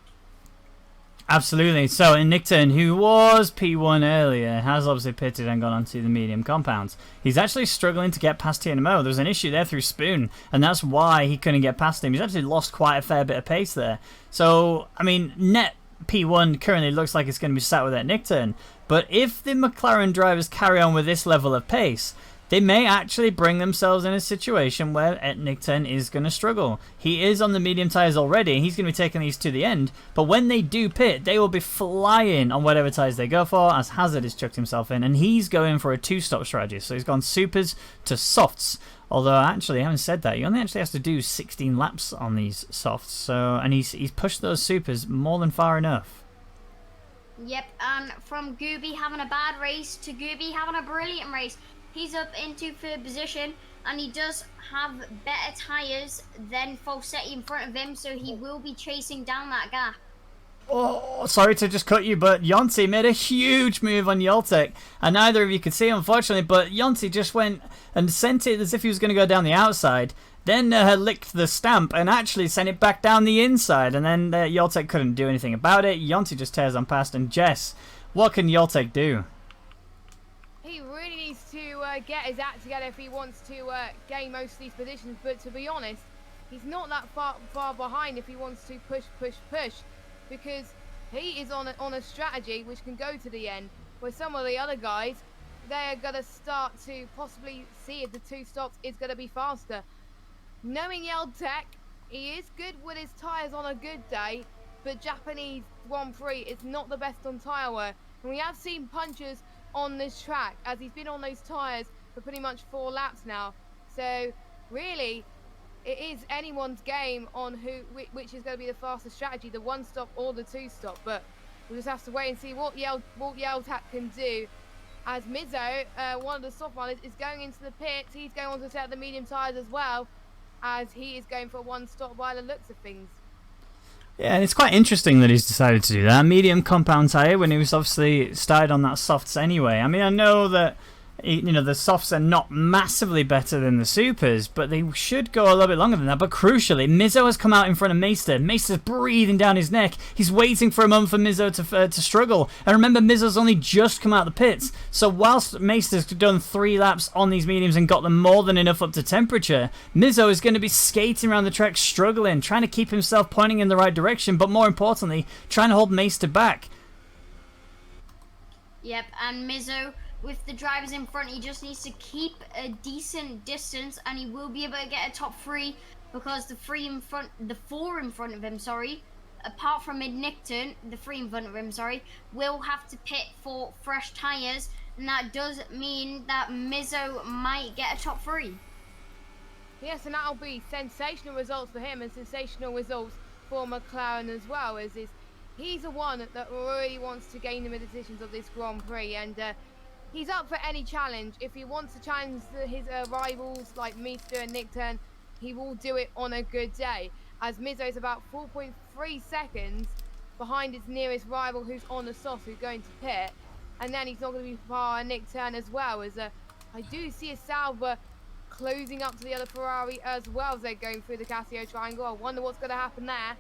Absolutely. So in Nickton, who was P1 earlier, has obviously pitted and gone onto the medium compounds. He's actually struggling to get past TNMO. There was an issue there through Spoon, and that's why he couldn't get past him. He's actually lost quite a fair bit of pace there. So, I mean, net P1 currently looks like it's going to be sat with that Nickton. But if the McLaren drivers carry on with this level of pace, they may actually bring themselves in a situation where Nickton is going to struggle. He is on the medium tyres already, and he's going to be taking these to the end. But when they do pit, they will be flying on whatever tyres they go for, as Hazard has chucked himself in, and he's going for a 2-stop strategy. So he's gone supers to softs. Although, actually, having said that, he only actually has to do 16 laps on these softs. So, and he's pushed those supers more than far enough. Yep, and from Gooby having a bad race to Gooby having a brilliant race. He's up into 3rd position, and he does have better tyres than Forsetti in front of him, so he will be chasing down that gap. Oh, sorry to just cut you, but Jonty made a huge move on Yoltek, and neither of you could see, unfortunately, but Jonty just went and sent it as if he was going to go down the outside, then licked the stamp and actually sent it back down the inside, and then Yoltek couldn't do anything about it. Jonty just tears on past, and Jess, what can Yoltek do? He really needs to get his act together if he wants to gain most of these positions, but to be honest, he's not that far behind if he wants to push, because he is on a strategy which can go to the end, where some of the other guys, they're going to start to possibly see if the 2 stops is going to be faster. Knowing Yeltek, he is good with his tyres on a good day, but Japanese Grand Prix is not the best on tyre wear, and we have seen punches on this track as he's been on those tyres for pretty much 4 laps now. So really it is anyone's game on which is going to be the fastest strategy, the 1-stop or the 2-stop, but we'll just have to wait and see what Yeltak can do, as Mizzo, one of the soft runners, is going into the pits. He's going on to set the medium tyres as well, as he is going for a 1-stop by the looks of things. Yeah, and it's quite interesting that he's decided to do that. Medium compound tyre when he was obviously started on that softs anyway. I mean, I know that the softs are not massively better than the supers, but they should go a little bit longer than that. But crucially, Mizzo has come out in front of Meister. Meister's breathing down his neck. He's waiting for a moment for Mizzo to struggle. And remember, Mizzo's only just come out of the pits. So whilst Meister's done 3 laps on these mediums and got them more than enough up to temperature, Mizzo is going to be skating around the track, struggling, trying to keep himself pointing in the right direction, but more importantly, trying to hold Meister back. Yep, and Mizzo, with the drivers in front, he just needs to keep a decent distance, and he will be able to get a top three because the four in front of him, sorry, apart from Mid Nickton, the three in front of him, sorry, will have to pit for fresh tyres, and that does mean that Mizzo might get a top three. Yes, and that'll be sensational results for him and sensational results for McLaren as well, as he's the one that really wants to gain the positions of this Grand Prix, and he's up for any challenge. If he wants to challenge his rivals like Meester and Nickton, he will do it on a good day, as Mizzo is about 4.3 seconds behind his nearest rival who's on the sauce, who's going to pit, and then he's not going to be far Nickton as well, as I do see a Sauber closing up to the other Ferrari as well as they're going through the Casio triangle. I wonder what's going to happen there.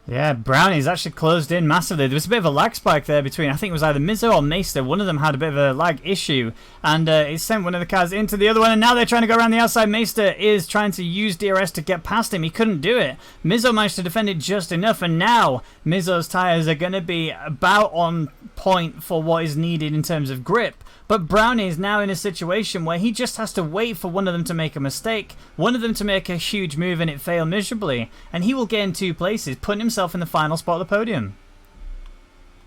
Yeah, Brownie's actually closed in massively. There was a bit of a lag spike there between, I think it was either Mizzo or Meester. One of them had a bit of a lag issue, and it sent one of the cars into the other one, and now they're trying to go around the outside. Meester is trying to use DRS to get past him. He couldn't do it. Mizzo managed to defend it just enough, and now Mizzo's tyres are going to be about on point for what is needed in terms of grip. But Brownie is now in a situation where he just has to wait for one of them to make a mistake, one of them to make a huge move and it fail miserably, and he will get in two places, putting himself in the final spot of the podium.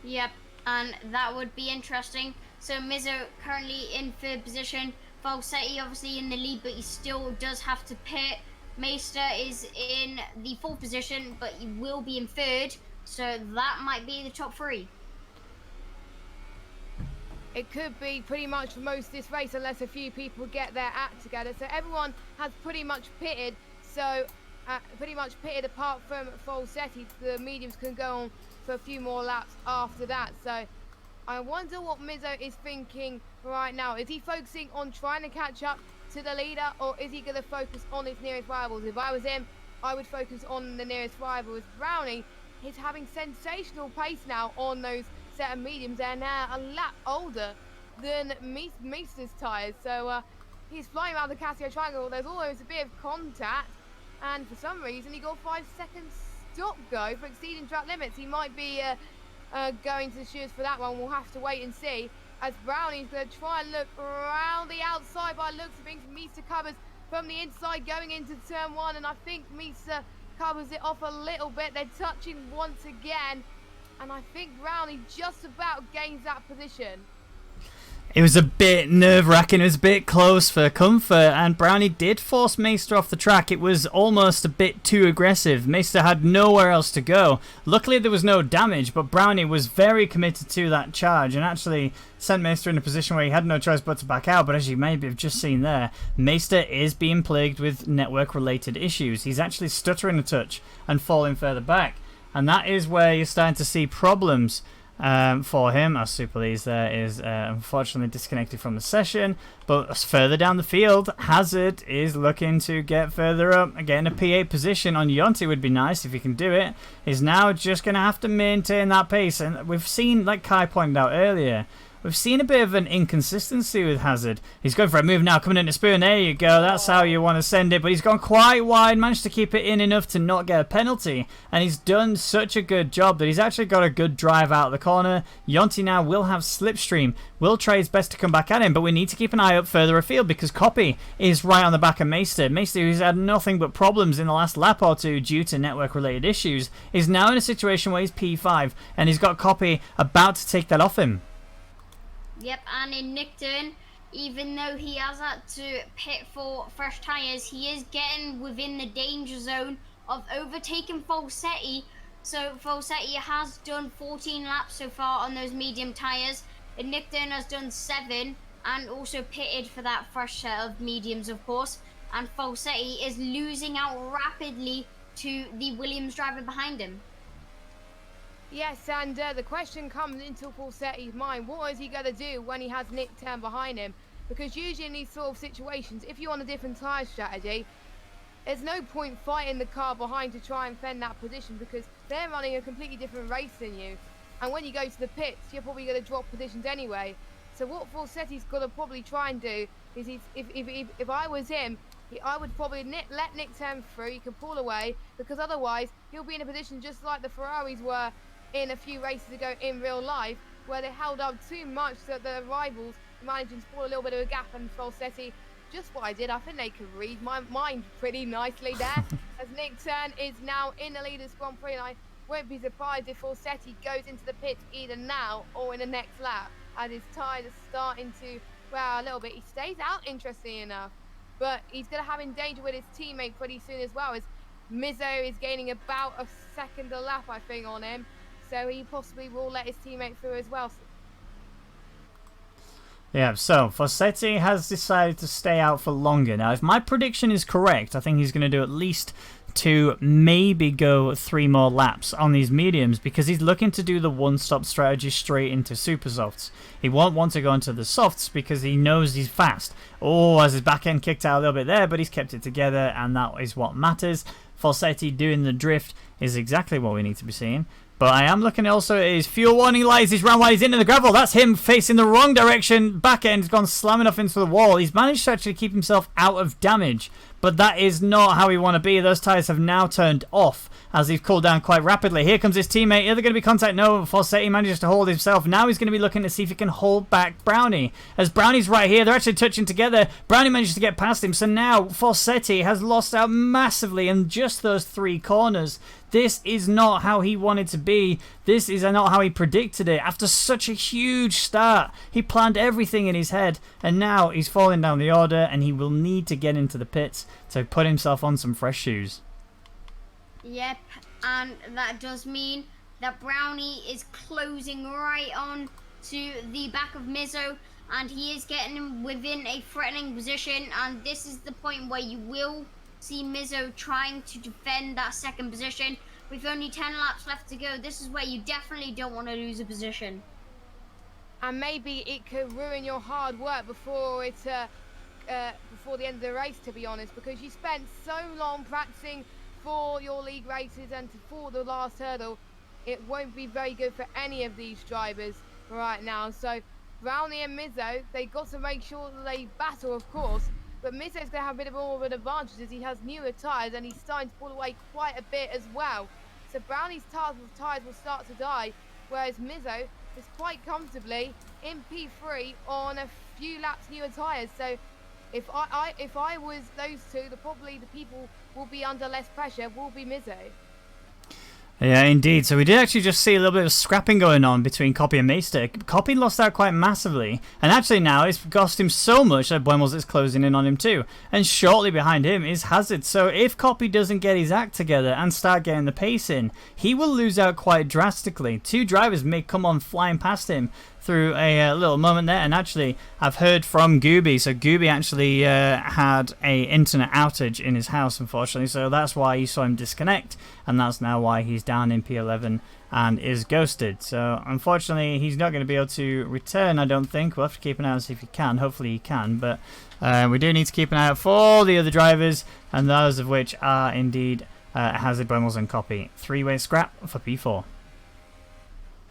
Yep, and that would be interesting. So Mizzo currently in third position, Falsetti obviously in the lead, but he still does have to pit. Meester is in the fourth position, but he will be in third, so that might be the top three. It could be pretty much for most of this race unless a few people get their act together. So everyone has pretty much pitted. So apart from Falsetti, the mediums can go on for a few more laps after that. So I wonder what Mizzo is thinking right now. Is he focusing on trying to catch up to the leader, or is he going to focus on his nearest rivals? If I was him, I would focus on the nearest rivals. Brownie is having sensational pace now on those set of mediums. They're now a lap older than Meester's tyres, so he's flying around the Casio triangle. There's always a bit of contact, and for some reason he got 5 seconds stop go for exceeding track limits. He might be going to the shoes for that one. We'll have to wait and see, as Brownie's going to try and look around the outside. By looks of things, Meester covers from the inside going into turn one, and I think Meester covers it off a little bit. They're touching once again, and I think Brownie just about gains that position. It was a bit nerve-wracking, it was a bit close for comfort, and Brownie did force Meester off the track. It was almost a bit too aggressive. Meester had nowhere else to go. Luckily there was no damage, but Brownie was very committed to that charge and actually sent Meester in a position where he had no choice but to back out. But as you maybe have just seen there, Meester is being plagued with network-related issues. He's actually stuttering a touch and falling further back, and that is where you're starting to see problems for him. Our Super Lees there is unfortunately disconnected from the session, but further down the field, Hazard is looking to get further up. Again, a P8 position on Yonti would be nice if he can do it. He's now just going to have to maintain that pace, and we've seen, like Kai pointed out earlier, we've seen a bit of an inconsistency with Hazard. He's going for a move now, coming in to spoon. There you go. That's how you want to send it. But he's gone quite wide, managed to keep it in enough to not get a penalty. And he's done such a good job that he's actually got a good drive out of the corner. Yonti now will have slipstream. Will try his best to come back at him, but we need to keep an eye up further afield because Copy is right on the back of Meester. Meester, who's had nothing but problems in the last lap or two due to network-related issues, is now in a situation where he's P5, and he's got Copy about to take that off him. Yep, and in Nickton, even though he has had to pit for fresh tyres, he is getting within the danger zone of overtaking Falsetti. So Falsetti has done 14 laps so far on those medium tyres, and Nickton has done 7 and also pitted for that fresh set of mediums, of course. And Falsetti is losing out rapidly to the Williams driver behind him. Yes, and the question comes into Falsetti's mind. What is he going to do when he has Nickton behind him? Because usually in these sort of situations, if you're on a different tyre strategy, there's no point fighting the car behind to try and fend that position because they're running a completely different race than you. And when you go to the pits, you're probably going to drop positions anyway. So what Falsetti's got to probably try and do is, if I was him, I would probably let Nickton through. He can pull away because otherwise he'll be in a position just like the Ferraris were in a few races ago in real life, where they held up too much so the rivals managed to spoil a little bit of a gap, and Falsetti, just what I did, I think they could read my mind pretty nicely there. As Nick Turn is now in the Leaders Grand Prix, and I won't be surprised if Falsetti goes into the pits either now or in the next lap, as his tyres are starting to wear a little bit. He stays out, interestingly enough, but he's going to have in danger with his teammate pretty soon as well, as Mizzo is gaining about a second a lap, I think, on him, so he possibly will let his teammate through as well. Yeah, so Falsetti has decided to stay out for longer. Now, if my prediction is correct, I think he's going to do at least 2, maybe go 3 more laps on these mediums, because he's looking to do the one-stop strategy straight into super softs. He won't want to go into the softs because he knows he's fast. Oh, as his back end kicked out a little bit there, but he's kept it together, and that is what matters. Falsetti doing the drift is exactly what we need to be seeing. But I am looking also at his fuel warning lights. He's round while he's into the gravel. That's him facing the wrong direction. Back end's gone slamming off into the wall. He's managed to actually keep himself out of damage. But that is not how we want to be. Those tyres have now turned off as he's cooled down quite rapidly. Here comes his teammate. Are there going to be contact? No. Falsetti manages to hold himself. Now he's going to be looking to see if he can hold back Brownie. As Brownie's right here, they're actually touching together. Brownie manages to get past him. So now Falsetti has lost out massively in just those 3 corners. This is not how he wanted to be. This is not how he predicted it. After such a huge start, he planned everything in his head, and now he's falling down the order, and he will need to get into the pits to put himself on some fresh shoes. Yep, and that does mean that Brownie is closing right on to the back of Mizzo, and he is getting him within a threatening position, and this is the point where you will see Mizzo trying to defend that second position. With only 10 laps left to go, this is where you definitely don't want to lose a position. And maybe it could ruin your hard work before the end of the race, to be honest, because you spent so long practicing for your league races and for the last hurdle. It won't be very good for any of these drivers right now. So Brownie and Mizzo, they got to make sure that they battle, of course, but Mizzo's going to have a bit more of an advantage as he has newer tyres and he's starting to pull away quite a bit as well. So Brownie's tyres will start to die, whereas Mizzo is quite comfortably in P3 on a few laps newer tyres. So if I was those two, probably the people will be under less pressure will be Mizzo. Yeah, indeed. So we did actually just see a little bit of scrapping going on between Copy and Meister. Copy lost out quite massively, and actually now it's cost him so much that Buemos is closing in on him too. And shortly behind him is Hazard. So if Copy doesn't get his act together and start getting the pace in, he will lose out quite drastically. 2 drivers may come on flying past him through a little moment there, and actually I've heard from Gooby. So Gooby actually had a internet outage in his house, unfortunately, so that's why you saw him disconnect, and that's now why he's down in P11 and is ghosted. So unfortunately he's not going to be able to return, I don't think. We'll have to keep an eye and see if he can. Hopefully he can, but we do need to keep an eye out for all the other drivers, and those of which are indeed Hazard, Buemos and Copy. 3-way scrap for P4.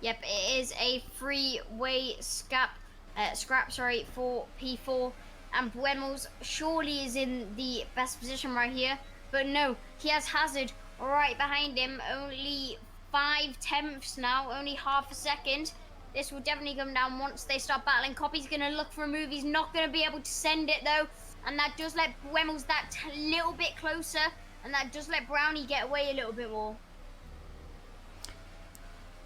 Yep, it is a 3-way scrap for P4, and Buemos surely is in the best position right here, but no, he has Hazard right behind him, only 5/10 now, only half a second. This will definitely come down once they start battling. Copy's going to look for a move, he's not going to be able to send it though, and that does let Buemos that little bit closer, and that does let Brownie get away a little bit more.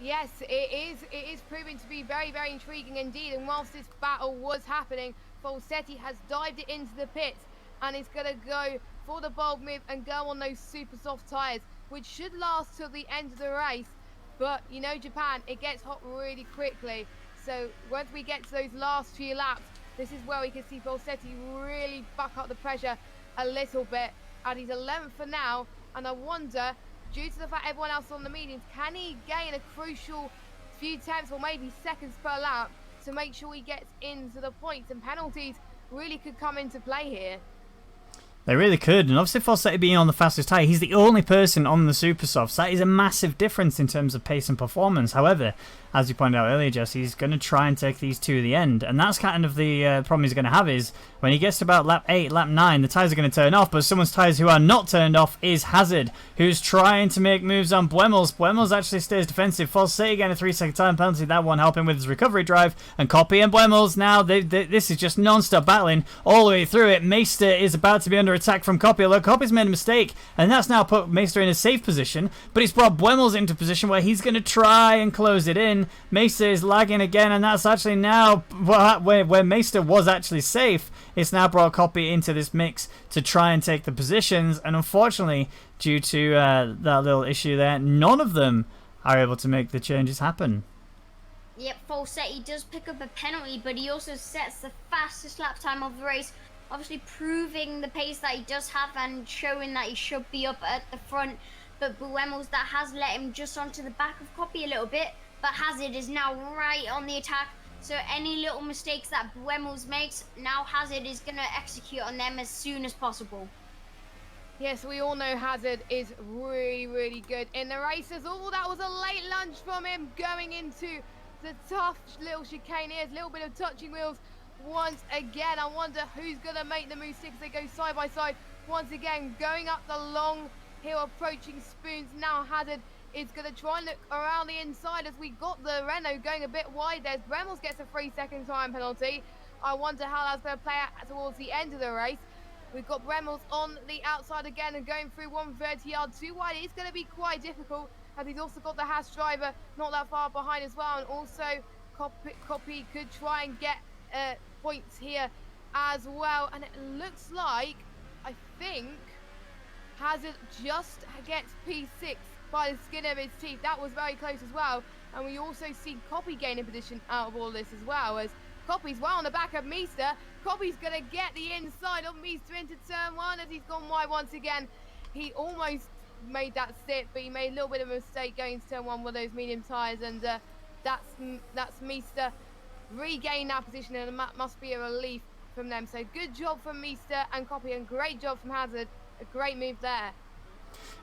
Yes, it is proving to be very, very intriguing indeed. And whilst this battle was happening, Falsetti has dived it into the pits and is going to go for the bulk move and go on those super soft tyres, which should last till the end of the race. But you know, Japan, it gets hot really quickly. So once we get to those last few laps, this is where we can see Falsetti really buck up the pressure a little bit. And he's 11th for now, and I wonder, due to the fact everyone else on the mediums, can he gain a crucial few tenths or maybe seconds per lap to make sure he gets into the points? And penalties really could come into play here. They really could, and obviously Falsetti being on the fastest tyre, he's the only person on the Super Softs. That is a massive difference in terms of pace and performance. However, as you pointed out earlier, Jesse, he's going to try and take these to the end, and that's kind of the problem he's going to have is when he gets to about lap 8, lap 9, the tyres are going to turn off, but someone's tyres who are not turned off is Hazard, who's trying to make moves on Buemels. Buemels actually stays defensive. Falsetti getting a 3-second time penalty, that one helping with his recovery drive, and Copy and Buemels now, this is just non-stop battling all the way through it. Meister is about to be under attack from Copy, although Copy's made a mistake, and that's now put Meister in a safe position, but it's brought Buemels into a position where he's going to try and close it in. Meister is lagging again, and that's actually now where Meister was actually safe. It's now brought Copy into this mix to try and take the positions, and unfortunately, due to that little issue there, none of them are able to make the changes happen. Yep, Falsetti does pick up a penalty, but he also sets the fastest lap time of the race, obviously proving the pace that he does have and showing that he should be up at the front. But Buemels, that has let him just onto the back of Copy a little bit, but Hazard is now right on the attack. So any little mistakes that Buemels makes, now Hazard is going to execute on them as soon as possible. Yes, we all know Hazard is really, really good in the races. Oh, that was a late lunge from him going into the tough little chicane here. A little bit of touching wheels once again. I wonder who's going to make the move six. They go side by side once again, going up the long hill, approaching Spoons. Now Hazard is going to try and look around the inside as we got the Renault going a bit wide there. Bremels gets a 3-second time penalty. I wonder how that's going to play out towards the end of the race. We've got Bremels on the outside again and going through 130 yards too wide. It's going to be quite difficult as he's also got the Haas driver not that far behind as well. And also Copy could try and get points here as well. And it looks like, I think, Hazard just gets P6 by the skin of his teeth. That was very close as well. And we also see Copy gain a position out of all this as well, as Copy's well on the back of Meister. Copy's going to get the inside of Meister into turn one as he's gone wide once again. He almost made that sit, but he made a little bit of a mistake going into turn one with those medium tyres, and that's Meister regain that position, and that must be a relief from them. So good job from Meister and Copy, and great job from Hazard. A great move there.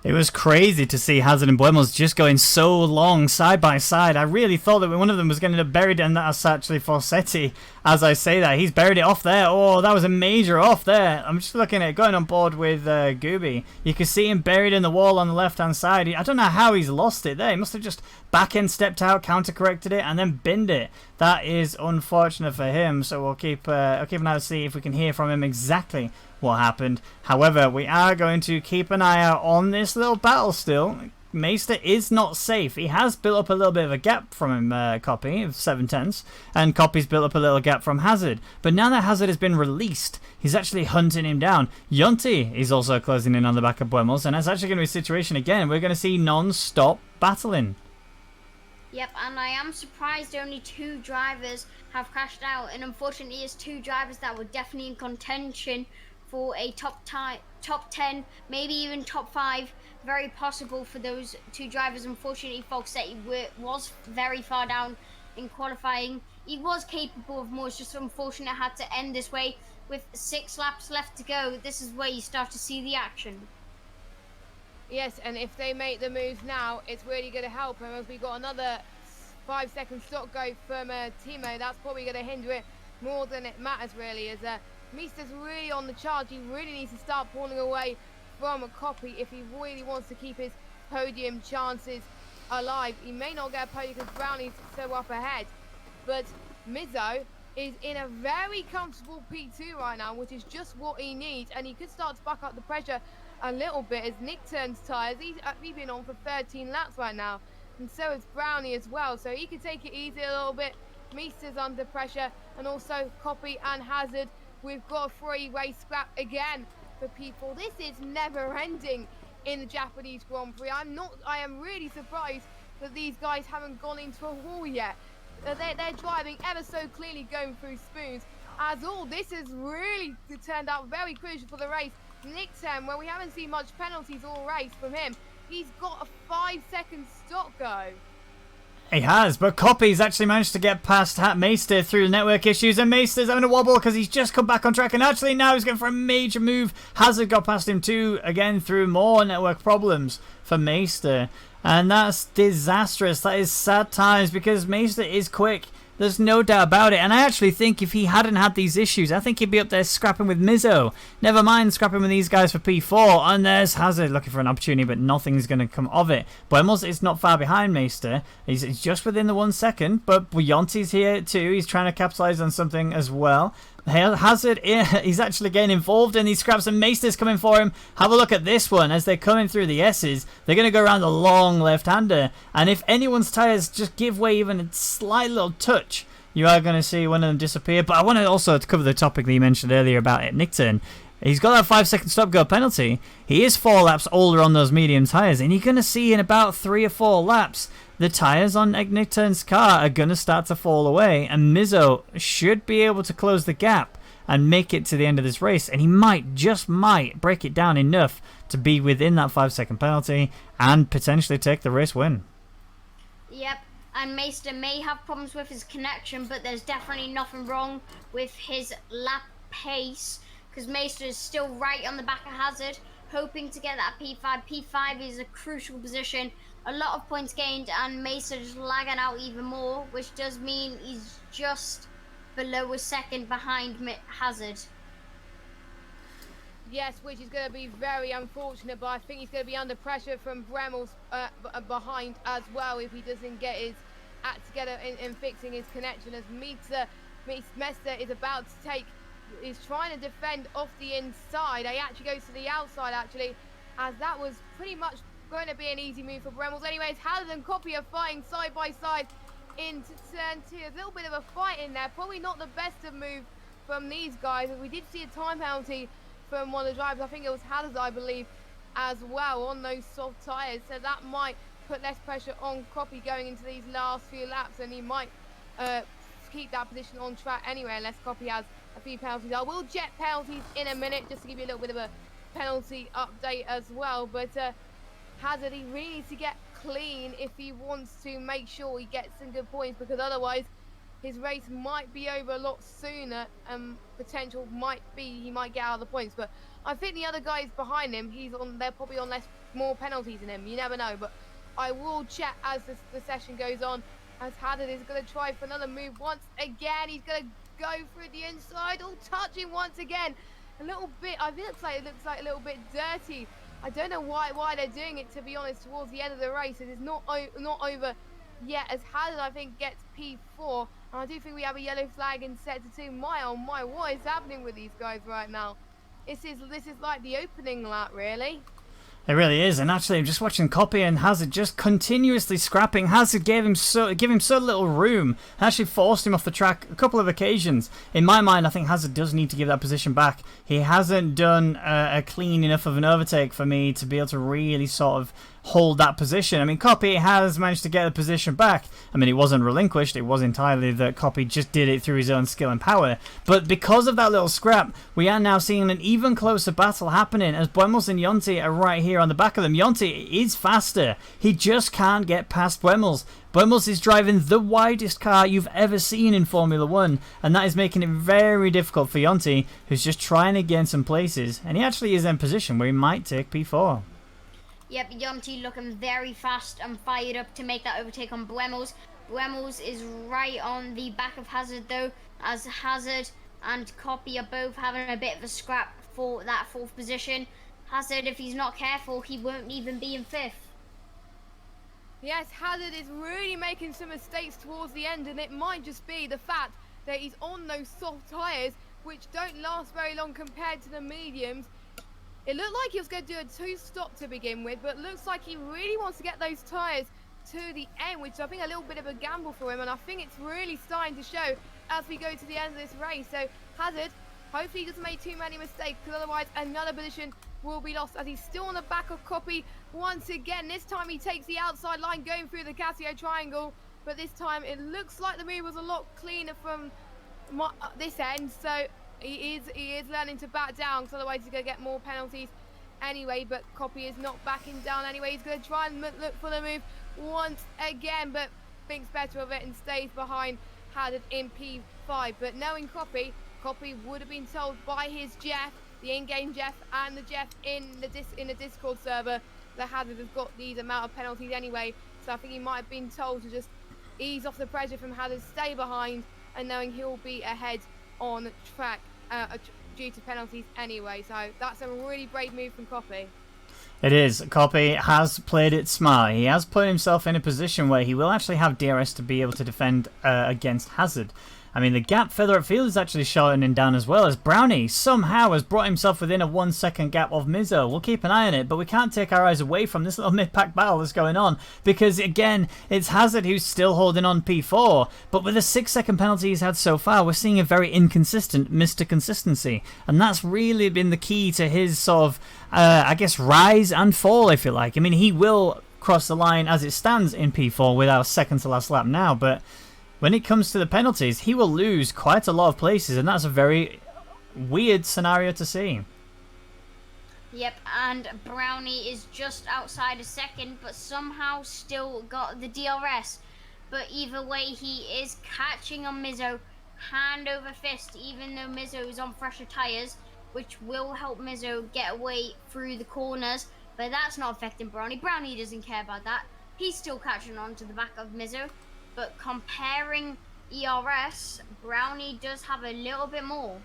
It was crazy to see Hazard and Buemels just going so long side by side. I really thought that one of them was going to end up buried, and that's actually Falsetti. As I say that, he's buried it off there. Oh, that was a major off there. I'm just looking at it, going on board with Gooby. You can see him buried in the wall on the left-hand side. I don't know how he's lost it there. He must have just back-end stepped out, counter-corrected it, and then binned it. That is unfortunate for him, so we'll keep an eye to see if we can hear from him exactly what happened. However, we are going to keep an eye out on this little battle still. Meister is not safe. He has built up a little bit of a gap from him, Copy, of 7/10, and Copy's built up a little gap from Hazard. But now that Hazard has been released, he's actually hunting him down. Yonti is also closing in on the back of Buemels, and that's actually going to be a situation again. We're going to see non-stop battling. Yep, and I am surprised only 2 drivers have crashed out, and unfortunately it's 2 drivers that were definitely in contention for a top 10, maybe even top 5. Very possible for those 2 drivers. Unfortunately, Falsetti was very far down in qualifying. He was capable of more. It's just unfortunate it had to end this way. With 6 laps left to go, this is where you start to see the action. Yes, and if they make the moves now, it's really going to help him. As we got another 5-second stop go from Timo, that's probably going to hinder it more than it matters really. As Meister's really on the charge. He really needs to start pulling away from a Copy if he really wants to keep his podium chances alive. He may not get a podium because Brownie's so up ahead, but Mizzo is in a very comfortable P2 right now, which is just what he needs, and he could start to buck up the pressure a little bit as Nick turns tyres. He's been on for 13 laps right now, and so is Brownie as well, so he could take it easy a little bit. Meister's under pressure, and also Copy and Hazard. We've got a 3-way scrap again for people. This is never ending in the Japanese Grand Prix. I am really surprised that these guys haven't gone into a wall yet. They're driving ever so clearly going through Spoons. As all this has really turned out very crucial for the race. Nick Ten, where we haven't seen much penalties all race from him, he's got a 5-second stop go. He has, but Copy's actually managed to get past Maester through the network issues, and Maester's having a wobble because he's just come back on track, and actually now he's going for a major move. Hazard got past him too, again through more network problems for Maester, and that's disastrous. That is sad times because Maester is quick. There's no doubt about it, and I actually think if he hadn't had these issues, I think he'd be up there scrapping with Mizzo. Never mind scrapping with these guys for P4, and there's Hazard looking for an opportunity, but nothing's going to come of it. Buemos is not far behind Meister. He's just within the 1 second, but Yonti's here too. He's trying to capitalize on something as well. Hazard, he's actually getting involved in these scraps, and Meister's coming for him. Have a look at this one. As they're coming through the S's, they're going to go around the long left-hander, and if anyone's tyres just give way even a slight little touch, you are going to see one of them disappear. But I want to also cover the topic that you mentioned earlier about Nickton. He's got that 5-second stop-go penalty. He is 4 laps older on those medium tyres, and you're going to see in about 3 or 4 laps, the tyres on Nickton's car are going to start to fall away, and Mizzo should be able to close the gap and make it to the end of this race, and he might, just might, break it down enough to be within that 5-second penalty and potentially take the race win. Yep, and Meister may have problems with his connection, but there's definitely nothing wrong with his lap pace, because Meister is still right on the back of Hazard, hoping to get that P5. P5 is a crucial position. A lot of points gained, and Meister just lagging out even more, which does mean he's just below a second behind Hazard. Yes, which is going to be very unfortunate, but I think he's going to be under pressure from Bremmel's behind as well if he doesn't get his act together in fixing his connection, as Meister is about to take, is trying to defend off the inside. He actually goes to the outside, actually, as that was pretty much going to be an easy move for Bremels. Anyways, Hazard and Copy are fighting side by side into turn 2. A little bit of a fight in there. Probably not the best of move from these guys. We did see a time penalty from one of the drivers. I think it was Hazard, I believe, as well, on those soft tyres. So that might put less pressure on Copy going into these last few laps, and he might keep that position on track anyway, unless Copy has a few penalties. I will jet penalties in a minute, just to give you a little bit of a penalty update as well. But Hazard, he really needs to get clean if he wants to make sure he gets some good points, because otherwise his race might be over a lot sooner, and potential might be he might get out of the points. But I think the other guys behind him, they're probably on more penalties than him. You never know, but I will check as the session goes on, as Hazard is going to try for another move once again. He's going to go through the inside, all touching once again. A little bit, it looks like a little bit dirty. I don't know why they're doing it, to be honest, towards the end of the race. It is not over yet, as Hazard, I think, gets P4. And I do think we have a yellow flag in sector 2. My oh my, what is happening with these guys right now? This is like the opening lap, really. It really is, and actually I'm just watching Copy and Hazard just continuously scrapping. Hazard gave him so little room, actually forced him off the track a couple of occasions. In my mind, I think Hazard does need to give that position back. He hasn't done a clean enough of an overtake for me to be able to really sort of hold that position. I mean, Copy has managed to get the position back. I mean, it wasn't relinquished. It was entirely that Copy just did it through his own skill and power. But because of that little scrap, we are now seeing an even closer battle happening, as Buemos and Yonti are right here on the back of them. Yonti is faster. He just can't get past Buemos. Buemos is driving the widest car you've ever seen in Formula 1, and that is making it very difficult for Yonti, who's just trying to gain some places, and he actually is in position where he might take P4. Yep, Yonti looking very fast and fired up to make that overtake on Buemos. Buemos is right on the back of Hazard though, as Hazard and Copy are both having a bit of a scrap for that 4th position. Hazard, if he's not careful, he won't even be in 5th. Yes, Hazard is really making some mistakes towards the end, and it might just be the fact that he's on those soft tyres, which don't last very long compared to the mediums. It looked like he was going to do a 2-stop to begin with, but looks like he really wants to get those tyres to the end, which I think a little bit of a gamble for him, and I think it's really starting to show as we go to the end of this race. So Hazard, hopefully he doesn't make too many mistakes, because otherwise another position will be lost, as he's still on the back of Copy once again. This time he takes the outside line going through the Casio triangle, but this time it looks like the move was a lot cleaner from this end. So he is learning to back down, because otherwise he's going to get more penalties anyway. But Copy is not backing down anyway. He's going to try and look for the move once again, but thinks better of it and stays behind Hazard in P5. But knowing Copy would have been told by his Jeff, the in-game Jeff, and the Jeff in the Discord server that Hazard has got these amount of penalties anyway. So I think he might have been told to just ease off the pressure from Hazard, stay behind, and knowing he'll be ahead on track due to penalties anyway. So that's a really brave move from Copy. It is. Copy has played it smart. He has put himself in a position where he will actually have DRS to be able to defend against Hazard. I mean, the gap further upfield is actually shortening down as well, as Brownie somehow has brought himself within a 1 second gap of Mizzo. We'll keep an eye on it, but we can't take our eyes away from this little mid-pack battle that's going on, because again, it's Hazard who's still holding on P4, but with the 6-second penalty he's had so far, we're seeing a very inconsistent Mr. Consistency, and that's really been the key to his sort of, I guess, rise and fall, if you like. I mean, he will cross the line as it stands in P4 with our second to last lap now, but when it comes to the penalties, he will lose quite a lot of places, and that's a very weird scenario to see. Yep, and Brownie is just outside a second, but somehow still got the DRS. But either way, he is catching on Mizzo hand over fist, even though Mizzo is on fresher tyres, which will help Mizzo get away through the corners. But that's not affecting Brownie. Brownie doesn't care about that. He's still catching on to the back of Mizzo. But comparing ERS, Brownie does have a little bit more.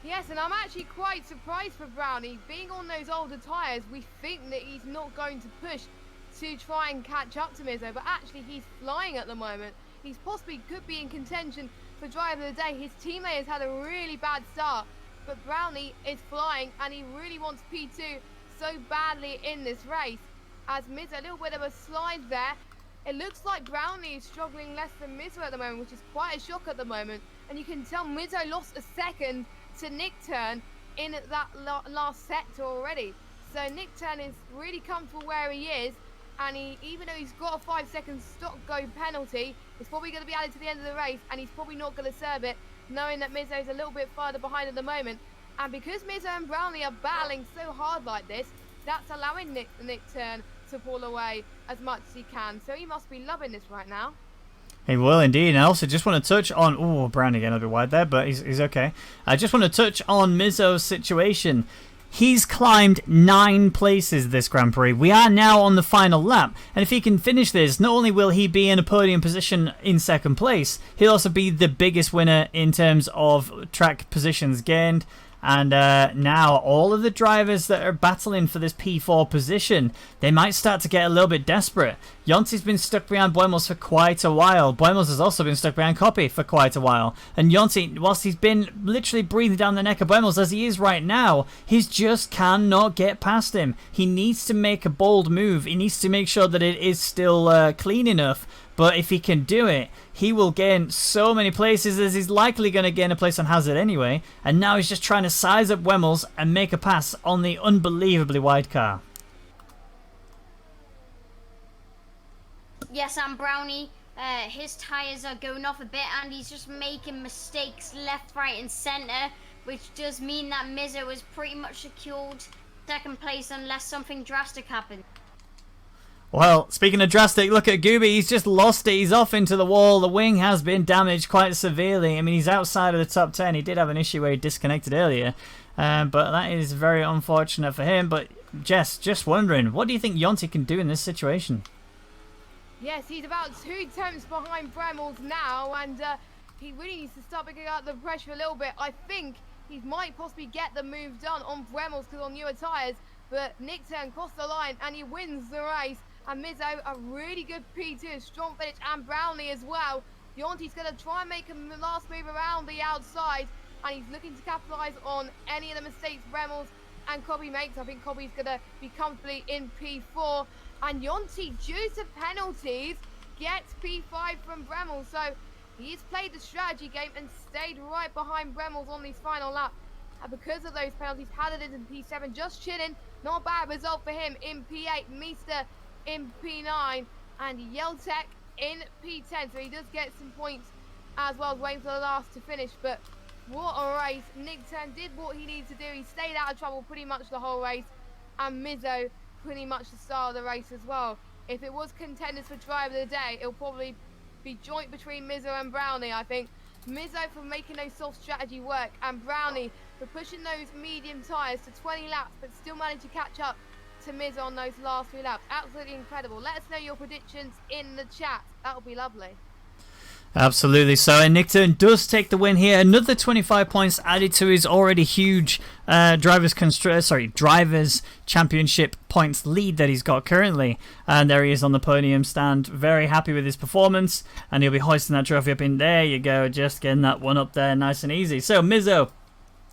Yes, and I'm actually quite surprised for Brownie. Being on those older tyres, we think that he's not going to push to try and catch up to Mizzo, but actually he's flying at the moment. He's possibly could be in contention for driver of the day. His teammate has had a really bad start, but Brownie is flying and he really wants P2 so badly in this race. As Mizzo, a little bit of a slide there. It looks like Brownie is struggling less than Mizzo at the moment, which is quite a shock at the moment. And you can tell Mizzo lost a second to Nick Turn in that last sector already. So Nick Turn is really comfortable where he is. And even though he's got a 5-second stop-go penalty, it's probably going to be added to the end of the race. And he's probably not going to serve it, knowing that Mizzo is a little bit farther behind at the moment. And because Mizzo and Brownie are battling so hard like this, that's allowing Nick Turn to pull away as much as he can. So he must be loving this right now. He will indeed. And I also just want to touch on... Oh, Brownie getting a bit wide there, but he's okay. I just want to touch on Mizzo's situation. He's climbed 9 places this Grand Prix. We are now on the final lap. And if he can finish this, not only will he be in a podium position in second place, he'll also be the biggest winner in terms of track positions gained. And now all of the drivers that are battling for this P4 position, they might start to get a little bit desperate. Yonti's been stuck behind Buemos for quite a while. Buemos has also been stuck behind Copy for quite a while. And Yonti, whilst he's been literally breathing down the neck of Buemos as he is right now, he just cannot get past him. He needs to make a bold move. He needs to make sure that it is still clean enough. But if he can do it, he will gain so many places, as he's likely going to gain a place on Hazard anyway. And now he's just trying to size up Wemmels and make a pass on the unbelievably wide car. Yes, and Brownie, his tyres are going off a bit and he's just making mistakes left, right and centre, which does mean that Mizzo is pretty much secured second place unless something drastic happens. Well, speaking of drastic, look at Gooby. He's just lost it. He's off into the wall. The wing has been damaged quite severely. I mean, he's outside of the top 10. He did have an issue where he disconnected earlier. But that is very unfortunate for him. But Jess, just wondering, what do you think Yonti can do in this situation? Yes, he's about 2 attempts behind Bremels now. And he really needs to start picking up the pressure a little bit. I think he might possibly get the move done on Bremels because on newer tyres. But Nick Turn crossed the line and he wins the race. And Mizzo, a really good P2, a strong finish, and Brownlee as well. Yonti's going to try and make a last move around the outside, and he's looking to capitalise on any of the mistakes Bremels and Cobby makes. I think Cobby's going to be comfortably in P4, and Yonti, due to penalties, gets P5 from Bremels. So he's played the strategy game and stayed right behind Bremels on these final lap. And because of those penalties, Hazard is in P7, just chilling. Not a bad result for him in P8. Meester in P9 and Yeltek in P10, so he does get some points as well, waiting for the last to finish. But what a race. Nick Turn did what he needed to do. He stayed out of trouble pretty much the whole race, and Mizzo pretty much the star of the race as well. if it was contenders for driver of the day, it'll probably be joint between Mizzo and Brownie. I think Mizzo for making those soft strategy work, and Brownie for pushing those medium tyres to 20 laps, but still managed to catch up to Mizzo on those last 3 laps. Absolutely incredible. Let us know your predictions in the chat. That would be lovely. Absolutely. So Nickton does take the win here. Another 25 points added to his already huge drivers championship points lead that he's got currently. And there he is on the podium stand, very happy with his performance, and he'll be hoisting that trophy up in. There you go, just getting that one up there nice and easy. So Mizzo,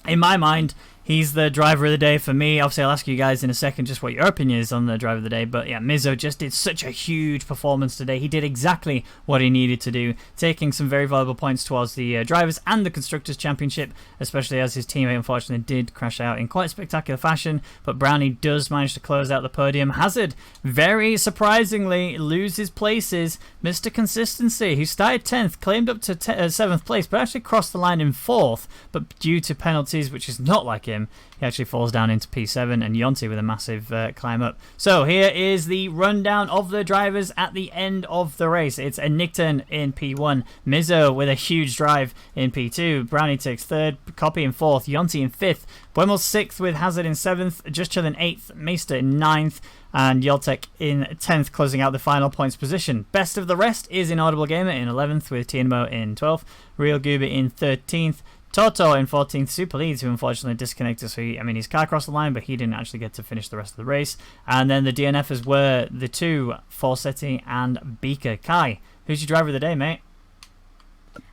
in my mind, he's the driver of the day for me. Obviously, I'll ask you guys in a second just what your opinion is on the driver of the day. But yeah, Mizzo just did such a huge performance today. He did exactly what he needed to do, taking some very valuable points towards the drivers and the Constructors' Championship, especially as his teammate unfortunately did crash out in quite spectacular fashion. But Brownie does manage to close out the podium. Hazard, very surprisingly, loses places. Mr. Consistency, who started 10th, claimed up to 7th place, but actually crossed the line in 4th. But due to penalties, which is not like him, he actually falls down into P7, and Yonti with a massive climb up. So here is the rundown of the drivers at the end of the race. It's Nickton in P1, Mizzo with a huge drive in P2, Brownie takes 3rd, Copy in 4th, Yonti in 5th, Buemel 6th with Hazard in 7th, Just Chill in 8th, Meister in 9th, and Yoltek in 10th, closing out the final points position. Best of the rest is Inaudible Gamer in 11th, with Tianmo in 12th, Real Goober in 13th, Toto in 14th, Super Leeds, who unfortunately disconnected, so his car crossed the line, but he didn't actually get to finish the rest of the race. And then the DNFs were the two, Falsetti and Beaker. Kai, who's your driver of the day, mate?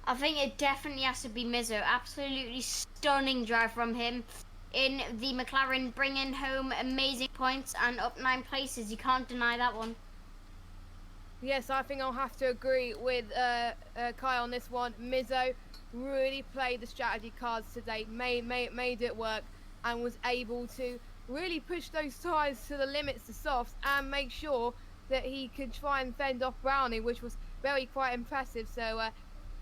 I think it definitely has to be Mizzo. Absolutely stunning drive from him in the McLaren, bringing home amazing points and up 9 places. You can't deny that one. Yes, I think I'll have to agree with Kai on this one. Mizzo really played the strategy cards today, made it work, and was able to really push those tyres to the limits, the softs, and make sure that he could try and fend off Brownie, which was quite impressive. So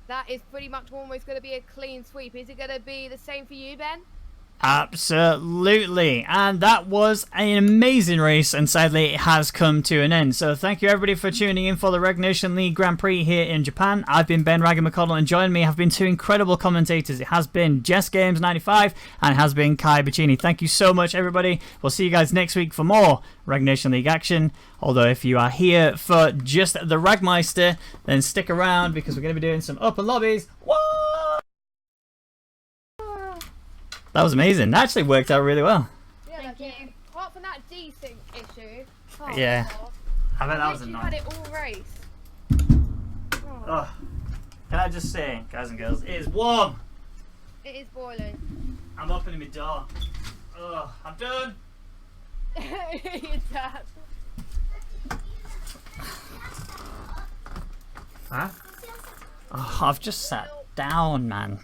that is pretty much almost going to be a clean sweep. Is it going to be the same for you, Ben? Absolutely, and that was an amazing race, and sadly it has come to an end. So thank you everybody for tuning in for the Rwagnation League Grand Prix here in Japan. I've been Ben Raggan McConnell, and joining me have been 2 incredible commentators. It has been Jess Games 95 and it has been Kai Bacchini. Thank you so much everybody. We'll see you guys next week for more Rwagnation League action. Although if you are here for just the Ragmeister, then stick around because we're going to be doing some open lobbies. Whoa! That was amazing. That actually worked out really well. Yeah, thank you. Apart from that desync issue. Oh, yeah. God. I bet that was You annoying. had it all race. Oh. Can I just say, guys and girls, it is warm. It is boiling. I'm opening my door. Oh, I'm done. You're done. Huh? Oh, I've just sat down, man.